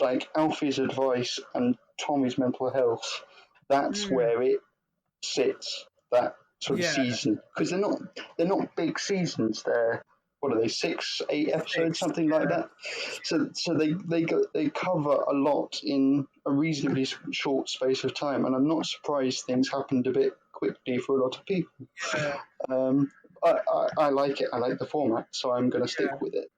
like Alfie's advice, and Tommy's mental health, that's where it sits. That sort of season, because they're not big seasons. They're, what are they, 6, 8 episodes, something like that. So they cover a lot in a reasonably short space of time, and I'm not surprised things happened a bit quickly for a lot of people. I like it. I like the format, so I'm going to stick with it.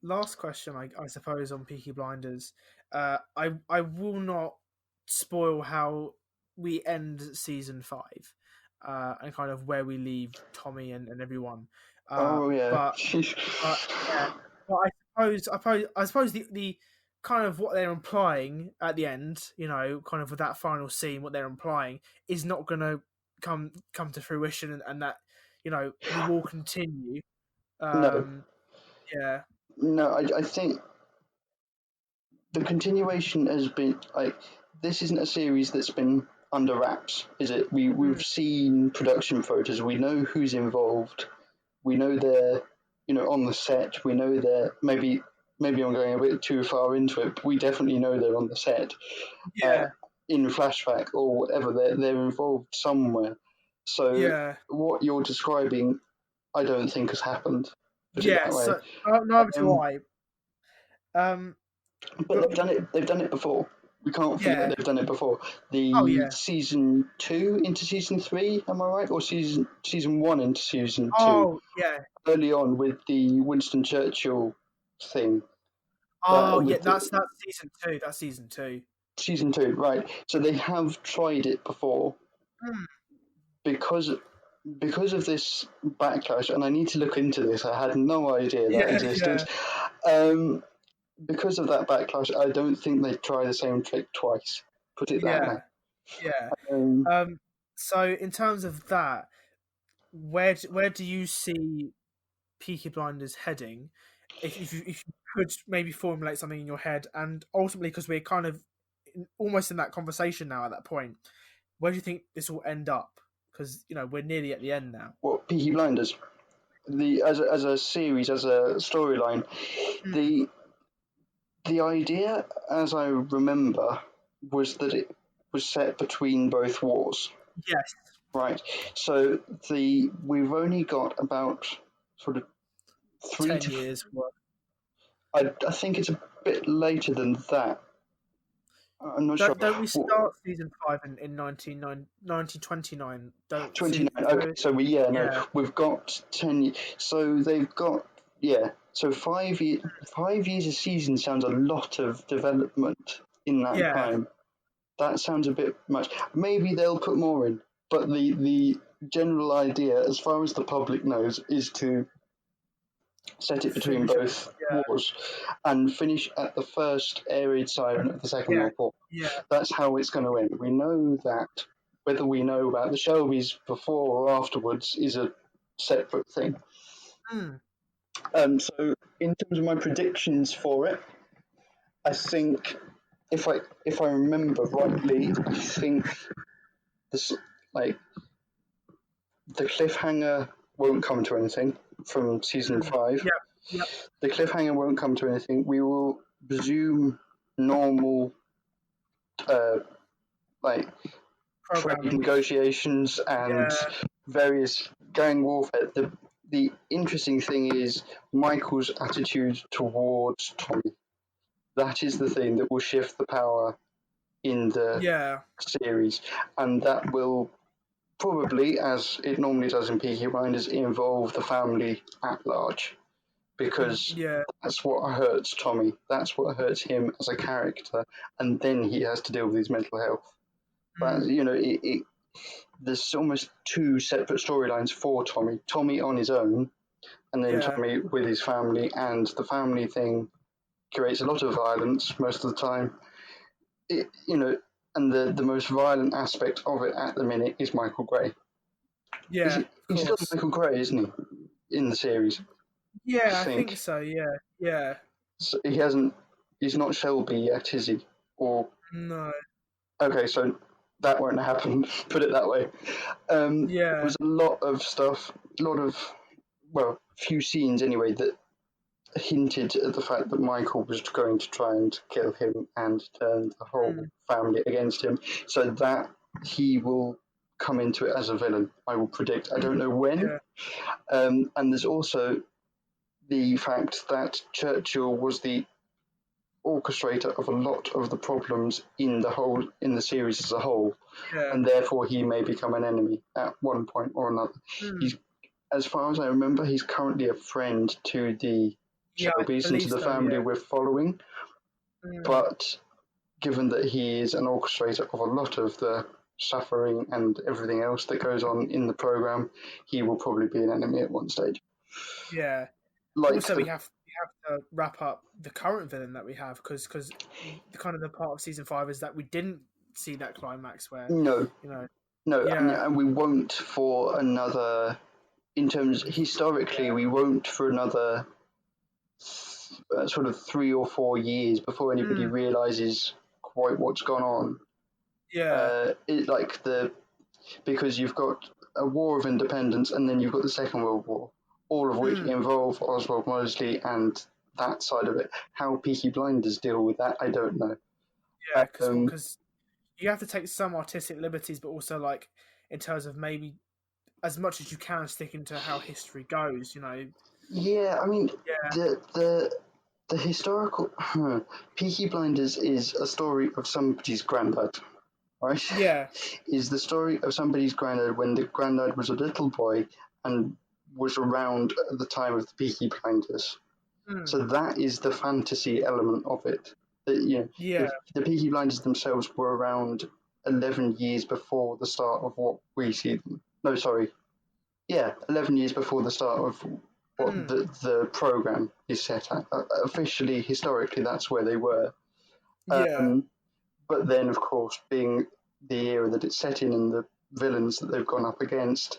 Last question, I suppose, on Peaky Blinders. I will not spoil how we end season 5, and kind of where we leave Tommy and everyone. But I suppose the kind of what they're implying at the end, kind of with that final scene, what they're implying is not going to come to fruition, and that we will continue. No, I think the continuation has been like, this isn't a series that's been under wraps, is it? We've seen production photos. We know who's involved. We know they're on the set. We know they're maybe I'm going a bit too far into it, but we definitely know they're on the set. In flashback or whatever, they're involved somewhere. So what you're describing, I don't think has happened. Put it that way. So, neither do I. But they've done it before. We can't forget they've done it before. Season 2 into season 3, am I right? Or season 1 into season 2? Oh, yeah. Early on with the Winston Churchill thing. That's season 2. That's season 2. Season 2, right. So they have tried it before. Because of this backlash, and I need to look into this, I had no idea that existed. Because of that backlash, I don't think they'd try the same trick twice. Put it that way. So in terms of that, where do you see Peaky Blinders heading? If you could maybe formulate something in your head, and ultimately, because we're kind of almost in that conversation now at that point, where do you think this will end up? Because we're nearly at the end now. What, Peaky Blinders? As a series, as a storyline, the idea, as I remember, was that it was set between both wars. Yes. Right. So we've only got about sort of 10 years worth. I think it's a bit later than that. I'm not sure. Don't we start season 5 in 1929? 29. Okay, so we've got 10 years. So they've got So 5 years a season sounds a lot of development in that time. That sounds a bit much. Maybe they'll put more in, but the general idea, as far as the public knows, is to set it between both wars and finish at the first air raid siren of the Second World War. That's how it's going to end. We know that. Whether we know about the Shelbys before or afterwards is a separate thing. So in terms of my predictions for it, I think if I remember rightly, I think this the cliffhanger won't come to anything from season 5. The cliffhanger won't come to anything. We will resume normal trade negotiations and various gang warfare. The interesting thing is Michael's attitude towards Tommy. That is the thing that will shift the power in the series, and that will probably, as it normally does in Peaky Blinders, involve the family at large, because that's what hurts Tommy. That's what hurts him as a character, and then he has to deal with his mental health. But there's almost 2 separate storylines for Tommy. Tommy on his own, and then Tommy with his family, and the family thing creates a lot of violence most of the time. And the most violent aspect of it at the minute is Michael Gray. He's still Michael Gray, isn't he, in the series? I think so. Yeah. So he's not Shelby yet, is he? Or No. okay, so that won't happen. Put it that way. There Yeah. was a lot of stuff, few scenes anyway that hinted at the fact that Michael was going to try and kill him and turn the whole family against him, so that he will come into it as a villain. I will predict. I don't know when. Yeah. And there's also the fact that Churchill was the orchestrator of a lot of the problems in the series as a whole, Yeah. and therefore he may become an enemy at one point or another. He's, as far as I remember, he's currently a friend to the Yeah, I Shelbys and to believe the so, family yeah. we're following. But given that he is an orchestrator of a lot of the suffering and everything else that goes on in the program, he will probably be an enemy at one stage. Yeah. Like Also, we have to wrap up the current villain that we have, because kind of the part of season 5 is that we didn't see that climax where no, Yeah. and we won't for another. In terms historically, we won't for another sort of 3 or 4 years before anybody realizes quite what's gone on. Yeah. Because you've got a war of independence and then you've got the Second World War, all of which involve Oswald Mosley and that side of it. How Peaky Blinders deal with that, I don't know. Yeah, because you have to take some artistic liberties, but also, like, in terms of maybe as much as you can sticking to how history goes, Yeah, I mean, Yeah. the historical Peaky Blinders is a story of somebody's granddad, right? Yeah. Is the story of somebody's granddad when the granddad was a little boy and was around at the time of the Peaky Blinders. So that is the fantasy element of it. Yeah. The Peaky Blinders themselves were around 11 years before the start of what we see them. No, sorry. Yeah, 11 years before the start of what the program is set at. Officially, historically, that's where they were. Yeah. But then, of course, being the era that it's set in and the villains that they've gone up against,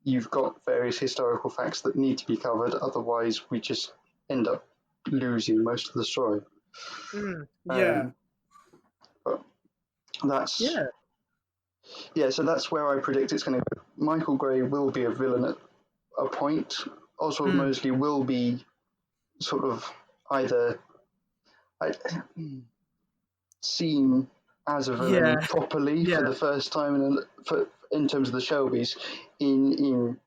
you've got various historical facts that need to be covered. Otherwise, we just end up losing most of the story. Yeah. But that's Yeah. so that's where I predict it's going to go. Michael Gray will be a villain at a point. Oswald Mosley will be sort of either seen as a villain properly for the first time in terms of the Shelbys in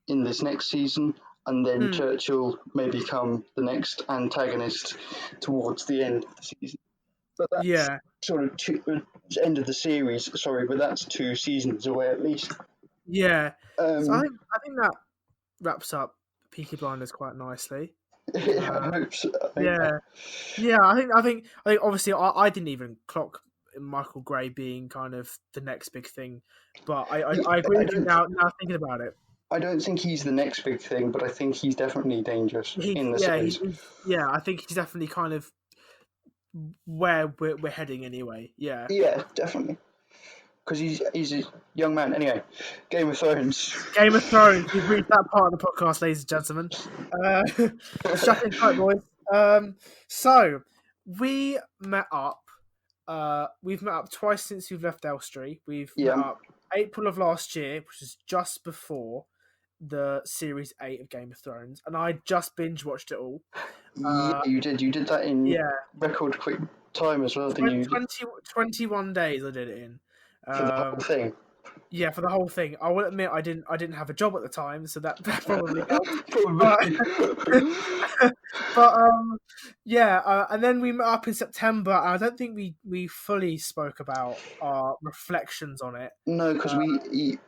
this next season, and then Churchill may become the next antagonist towards the end of the season. But that's sort of end of the series. Sorry, but that's 2 seasons away at least. Yeah. So I think that wraps up Peaky Blinders quite nicely. I hope so. Yeah. I think obviously I didn't even clock Michael Gray being kind of the next big thing, but I agree with you now thinking about it. I don't think he's the next big thing, but I think he's definitely dangerous in the series. I think he's definitely kind of where we're heading anyway. Yeah. Yeah, definitely. Because he's a young man. Anyway, Game of Thrones. Game of Thrones. We've reached that part of the podcast, ladies and gentlemen. Strap in tight, boys. So we met up. We've met up twice since we've left Elstree. We've met up April of last year, which is just before the series 8 of Game of Thrones, and I just binge watched it all. You did. You did that in record quick time as well, didn't you? 21 days I did it in. For the whole thing. Yeah, for the whole thing. I will admit I didn't have a job at the time, so that probably helped. And then we met up in September, and I don't think we fully spoke about our reflections on it. No, because you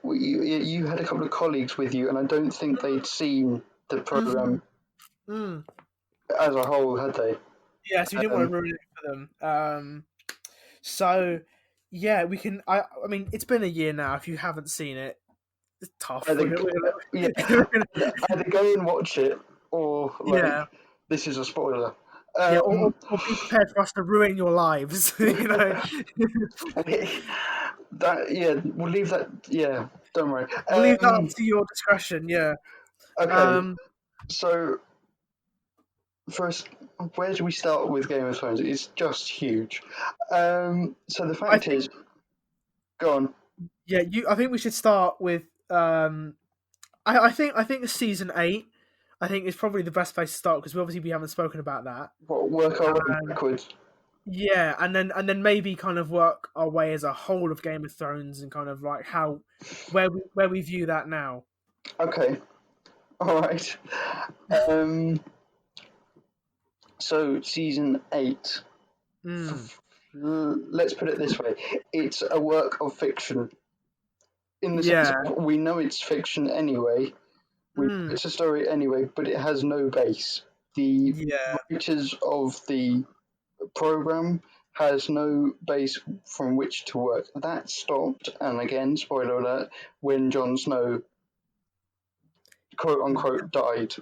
had a couple of colleagues with you, and I don't think they'd seen the program as a whole, had they? Yeah, so we didn't want to ruin it for them. So yeah, we can. I mean, it's been a year now. If you haven't seen it, it's tough. Either go and watch it, or this is a spoiler. Or be prepared for us to ruin your lives. You know. We'll leave that. Yeah, don't worry. We'll leave that up to your discretion. Yeah. Okay. So first, where do we start with Game of Thrones? It's just huge. So the I fact think, is, go on. yeah, I think we should start with. I think season 8. I think is probably the best place to start because we haven't spoken about that. Work our way Um, backwards. yeah, and then maybe kind of work our way as a whole of Game of Thrones and kind of like how where we view that now. Okay, all right. Um, so season 8. Mm, Let's put it this way: it's a work of fiction. In the sense yeah. of we know it's fiction anyway, we know Mm, it's a story anyway, but it has no base. The yeah. writers of the program has no base from which to work. That stopped, and again, spoiler alert, when Jon Snow, quote unquote, died.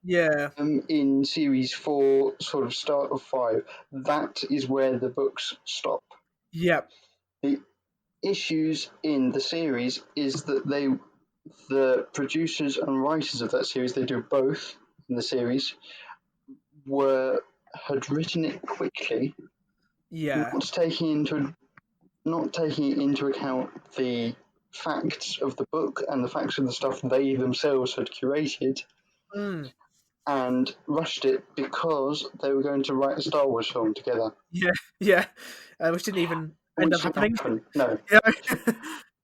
Yeah. In series 4, sort of start of 5, that is where the books stop. Yep. The issues in the series is that the producers and writers of that series, they do both in the series, had written it quickly, Yeah. not taking into account the facts of the book and the facts of the stuff they themselves had curated, Mm, and rushed it because they were going to write a Star Wars film together. yeah. Yeah. Which didn't even end up Which didn't happening. happen, no.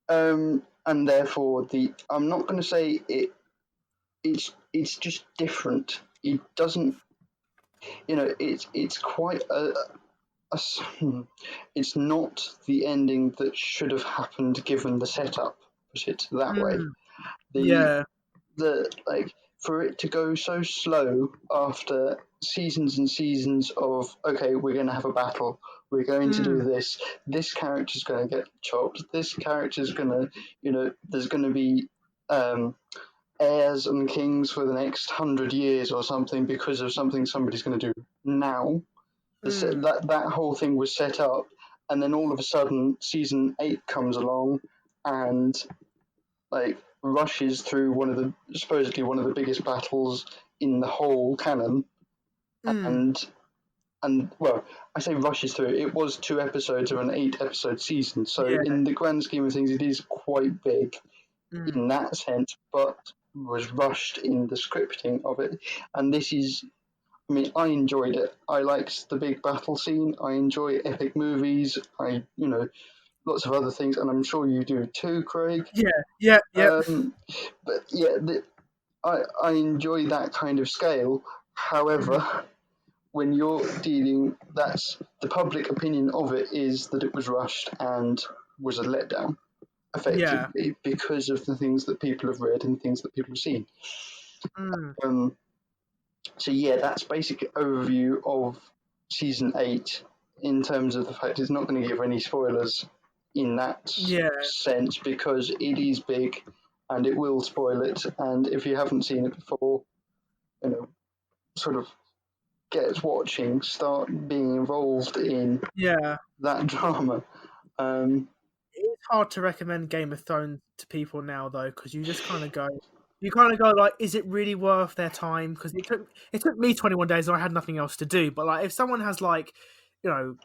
Yeah. And therefore, I'm not going to say it's just different. It doesn't, it's quite it's not the ending that should have happened given the setup. Put it that way. Mm, The yeah. the like for it to go so slow after seasons and seasons of, okay, we're going to have a battle, we're going to do Mm, this character's going to get chopped, this character's going to, there's going to be heirs and kings for the next 100 years or something because of something somebody's going to do now. mm, That whole thing was set up, and then all of a sudden season 8 comes along and like rushes through supposedly one of the biggest battles in the whole canon, mm, and well, I say rushes through. It was 2 episodes of an 8 episode season, so yeah. in the grand scheme of things, it is quite big Mm, in that sense, but was rushed in the scripting of it. And this is, I mean, I enjoyed it. I liked the big battle scene. I enjoy epic movies. Lots of other things, and I'm sure you do too, Craig. yeah. Yeah. Yeah. But yeah, I enjoy that kind of scale. Mm, However, when you're dealing, that's the public opinion of it is that it was rushed and was a letdown, yeah. effectively, because of the things that people have read and things that people have seen. Mm, Um, so yeah, that's basic overview of season 8 in terms of the fact it's not going to give any spoilers in that yeah. sense because it is big and it will spoil it. And if you haven't seen it before, sort of get watching, start being involved in Yeah. that drama. Um, It's hard to recommend Game of Thrones to people now though, because you kind of go like, is it really worth their time? Because it took me 21 days, and I had nothing else to do. But like, if someone has like, you know,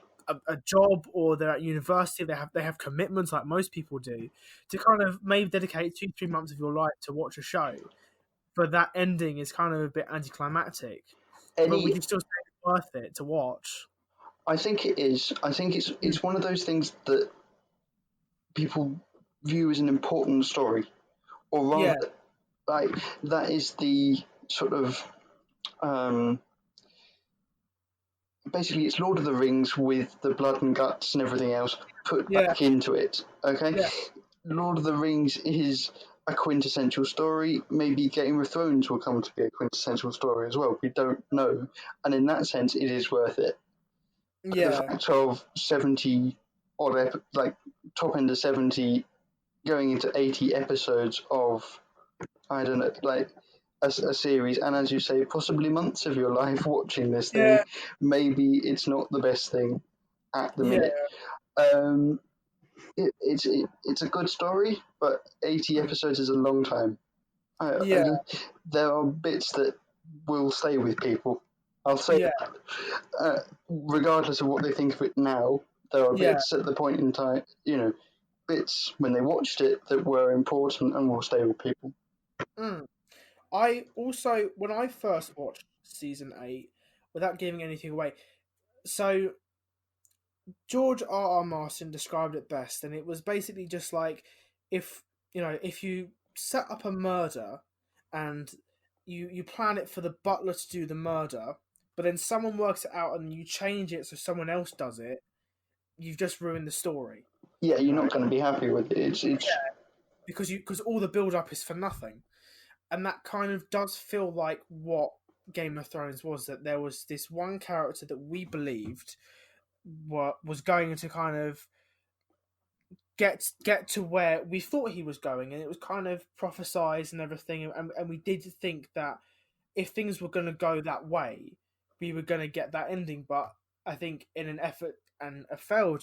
a job or they're at university, they have commitments like most people do, to kind of maybe dedicate 2-3 months of your life to watch a show, but that ending is kind of a bit anticlimactic. But would any, you still say it's worth it to watch? I think it is. I think Mm, it's one of those things that people view as an important story, or yeah, rather, like that is the sort of um, basically it's Lord of the Rings with the blood and guts and everything else put yeah, back into it. Okay, yeah, Lord of the Rings is a quintessential story. Maybe Game of Thrones will come to be a quintessential story as well. We don't know, and in that sense, it is worth it. But the yeah, fact of 70 odd, like top end of 70, going into 80 episodes of, I don't know, like a series, and as you say, possibly months of your life watching this thing, yeah, maybe it's not the best thing at the yeah. minute. Um, it's a good story, but 80 Mm, episodes is a long time. yeah. There are bits that will stay with people. I'll say Yeah, that. Regardless of what they think of it now, there are yeah. bits at the point in time, bits when they watched it that were important and will stay with people. Mm. I also, when I first watched season 8, without giving anything away, so George R. R. Martin described it best, and it was basically just like if if you set up a murder and you plan it for the butler to do the murder, but then someone works it out and you change it so someone else does it, you've just ruined the story, Yeah, you're not right? going to be happy with it. It's Because all the build up is for nothing, and that kind of does feel like what Game of Thrones was. That there was this one character that we believed was going to kind of get to where we thought he was going, and it was kind of prophesized and everything, and we did think that if things were going to go that way, we were going to get that ending. But I think in an effort, and a failed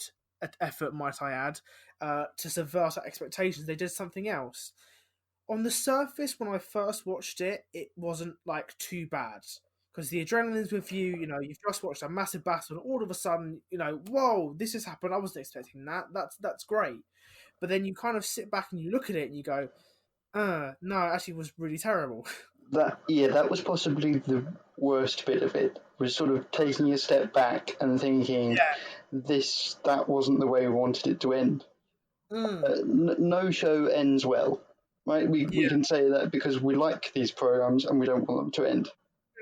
effort, might I add, to subvert our expectations, they did something else. On the surface, when I first watched it, it wasn't like too bad because the adrenaline's with you. You've just watched a massive battle, and all of a sudden, whoa, this has happened. I wasn't expecting that. That's great. But then you kind of sit back and you look at it and you go, no, it actually was really terrible. that was possibly the worst bit of it. Was sort of taking a step back and thinking that wasn't the way we wanted it to end. Mm. No show ends well, right? We Yeah. can say that because we like these programs and we don't want them to end.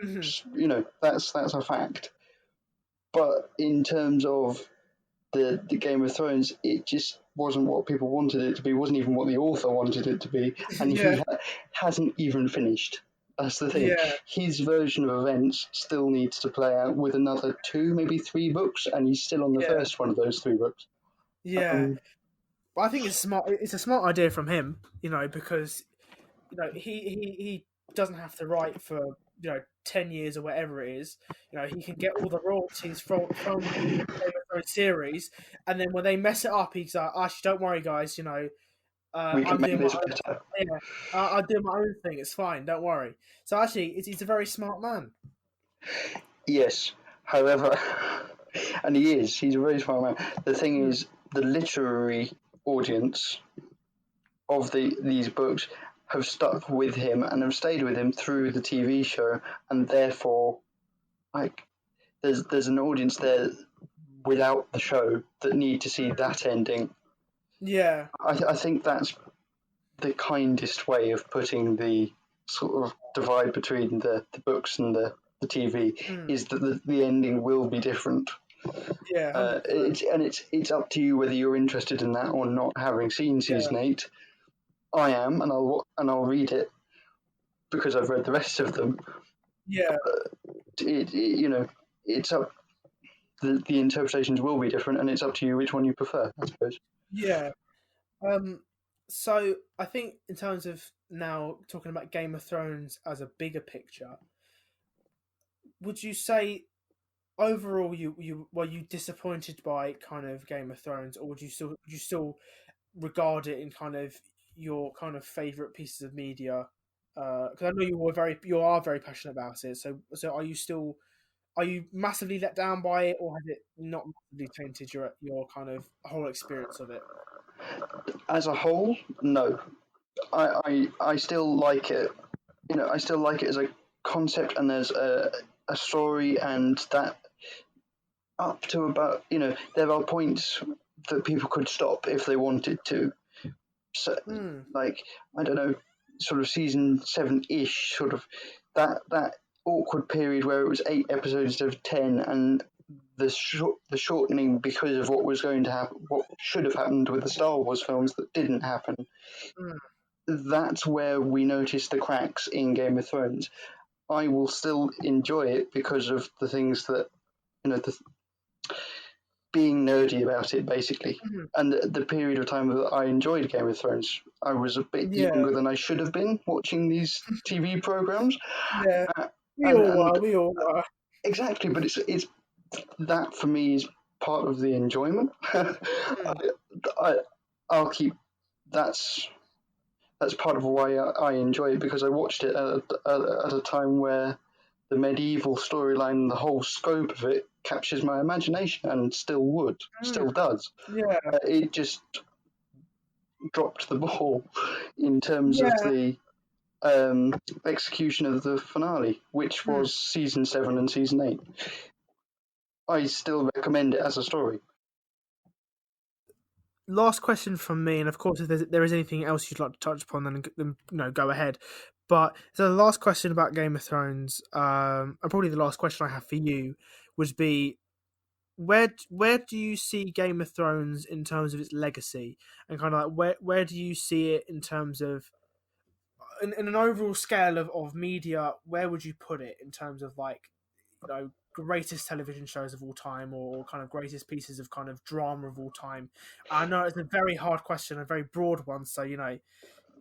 Mhm. That's a fact. But in terms of the Game of Thrones, it just wasn't what people wanted it to be. It wasn't even what the author wanted it to be, and Yeah. he hasn't even finished. That's the thing. Yeah. His version of events still needs to play out with another 2, maybe 3 books, and he's still on the Yeah. first one of those 3 books. Yeah. Um, But I think it's smart. It's a smart idea from him, because he doesn't have to write for 10 years or whatever it is. He can get all the royalties from the Game of Thrones series, and then when they mess it up, he's like, actually, don't worry, guys. we can I'm make doing my this own. better. Yeah, I'll do my own thing. It's fine. Don't worry. So actually, he's a very smart man. Yes. However, and he is. He's a very smart man. The thing Mm. is, the literary audience of these books have stuck with him and have stayed with him through the TV show, and therefore, like, there's an audience there without the show that need to see that ending. Yeah. I think that's the kindest way of putting the sort of divide between the books and the TV Mm. is that the ending will be different. Yeah. 100%. It's up to you whether you're interested in that or not. Having seen Yeah. season 8, I am, and I'll read it because I've read the rest of them. Yeah. It's up. The interpretations will be different, and it's up to you which one you prefer, I suppose. Yeah. So I think in terms of now talking about Game of Thrones as a bigger picture, would you say overall you were you disappointed by kind of Game of Thrones, or would you still regard it in kind of your kind of favorite pieces of media? Because I know you are very passionate about it. So are you massively let down by it, or has it not massively tainted your kind of whole experience of it? As a whole, no. I still like it. I still like it as a concept, and there's a story, and that up to about there are points that people could stop if they wanted to. So, Mm. like, I don't know, sort of season 7-ish, sort of that awkward period where it was 8 episodes instead of 10, and the shortening because of what was going to happen, what should have happened with the Star Wars films that didn't happen. Mm. That's where we notice the cracks in Game of Thrones. I will still enjoy it because of the things that being nerdy about it, basically. Mhm. And the period of time that I enjoyed Game of Thrones, I was a bit Yeah. younger than I should have been watching these TV programs. Yeah. Uh, We and all and were. We all were. exactly, but it's that for me is part of the enjoyment. Mm. I, I'll keep that's part of why I enjoy it because I watched it at a time where the medieval storyline, the whole scope of it captures my imagination, and still does. Yeah, It just dropped the ball in terms of yeah. the execution of the finale, which was season 7 and season 8. I still recommend it as a story. Last question from me, and of course, if there is anything else you'd like to touch upon, then go ahead. But so the last question about Game of Thrones, and probably the last question I have for you, would be where do you see Game of Thrones in terms of its legacy, and kind of like where do you see it in terms of in an overall scale of media? Where would you put it in terms of like greatest television shows of all time, or kind of greatest pieces of kind of drama of all time? I know it's a very hard question, a very broad one, so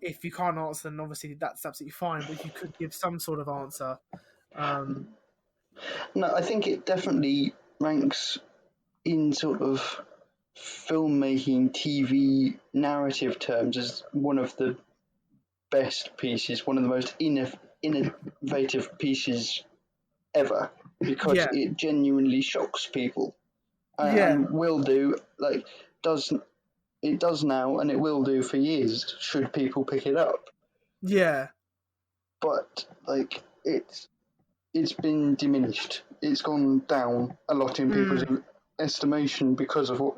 if you can't answer, then obviously that's absolutely fine, but if you could give some sort of answer. No, I think it definitely ranks in sort of filmmaking, TV narrative terms as one of the best pieces, one of the most innovative pieces ever, because Yeah, it genuinely shocks people, yeah, and will do, like, does now, and it will do for years should people pick it up. yeah, But like it's been diminished. It's gone down a lot in people's estimation because of what.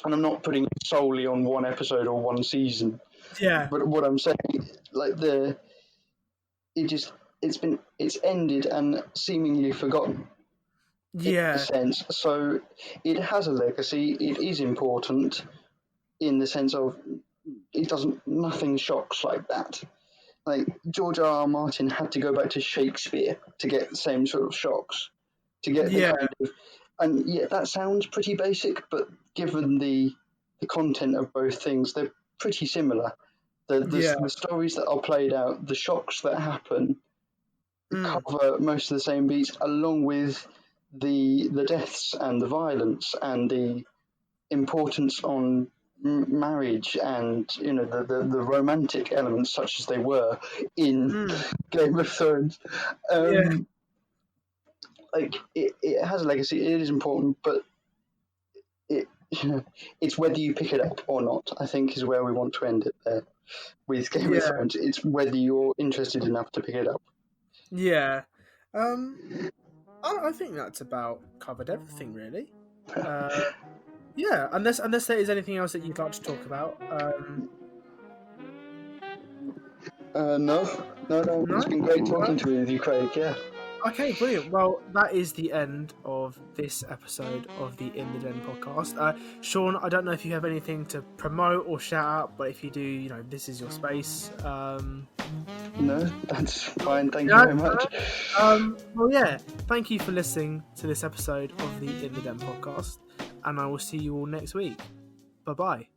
And I'm not putting it solely on one episode or one season, yeah, but what I'm saying, like it's ended and seemingly forgotten in a yeah, sense. So it has a legacy. It is important in the sense of nothing shocks like that. Like George R. Martin had to go back to Shakespeare to get the same sort of shocks, to get the yeah, kind of, and yeah, that sounds pretty basic, but given the content of both things, they're pretty similar. yeah, The stories that are played out, the shocks that happen, cover most of the same beats, along with the deaths and the violence and the importance on marriage, and the romantic elements, such as they were in Game of Thrones. yeah, Like it has a legacy. It is important, but it it's whether you pick it up or not, I think, is where we want to end it there with Game of yeah, Thrones. It's whether you're interested enough to pick it up. yeah. I think that's about covered everything, really. Yeah, unless there is anything else that you'd like to talk about. No, no. No, It's been great talking no. to you with you, Craig. Yeah. Okay, brilliant. Well, that is the end of this episode of the In the Den podcast. Sean, I don't know if you have anything to promote or shout out, but if you do, this is your space. No, that's fine. Thank you very much. Well, yeah, thank you for listening to this episode of the In the Den podcast, and I will see you all next week. Bye-bye.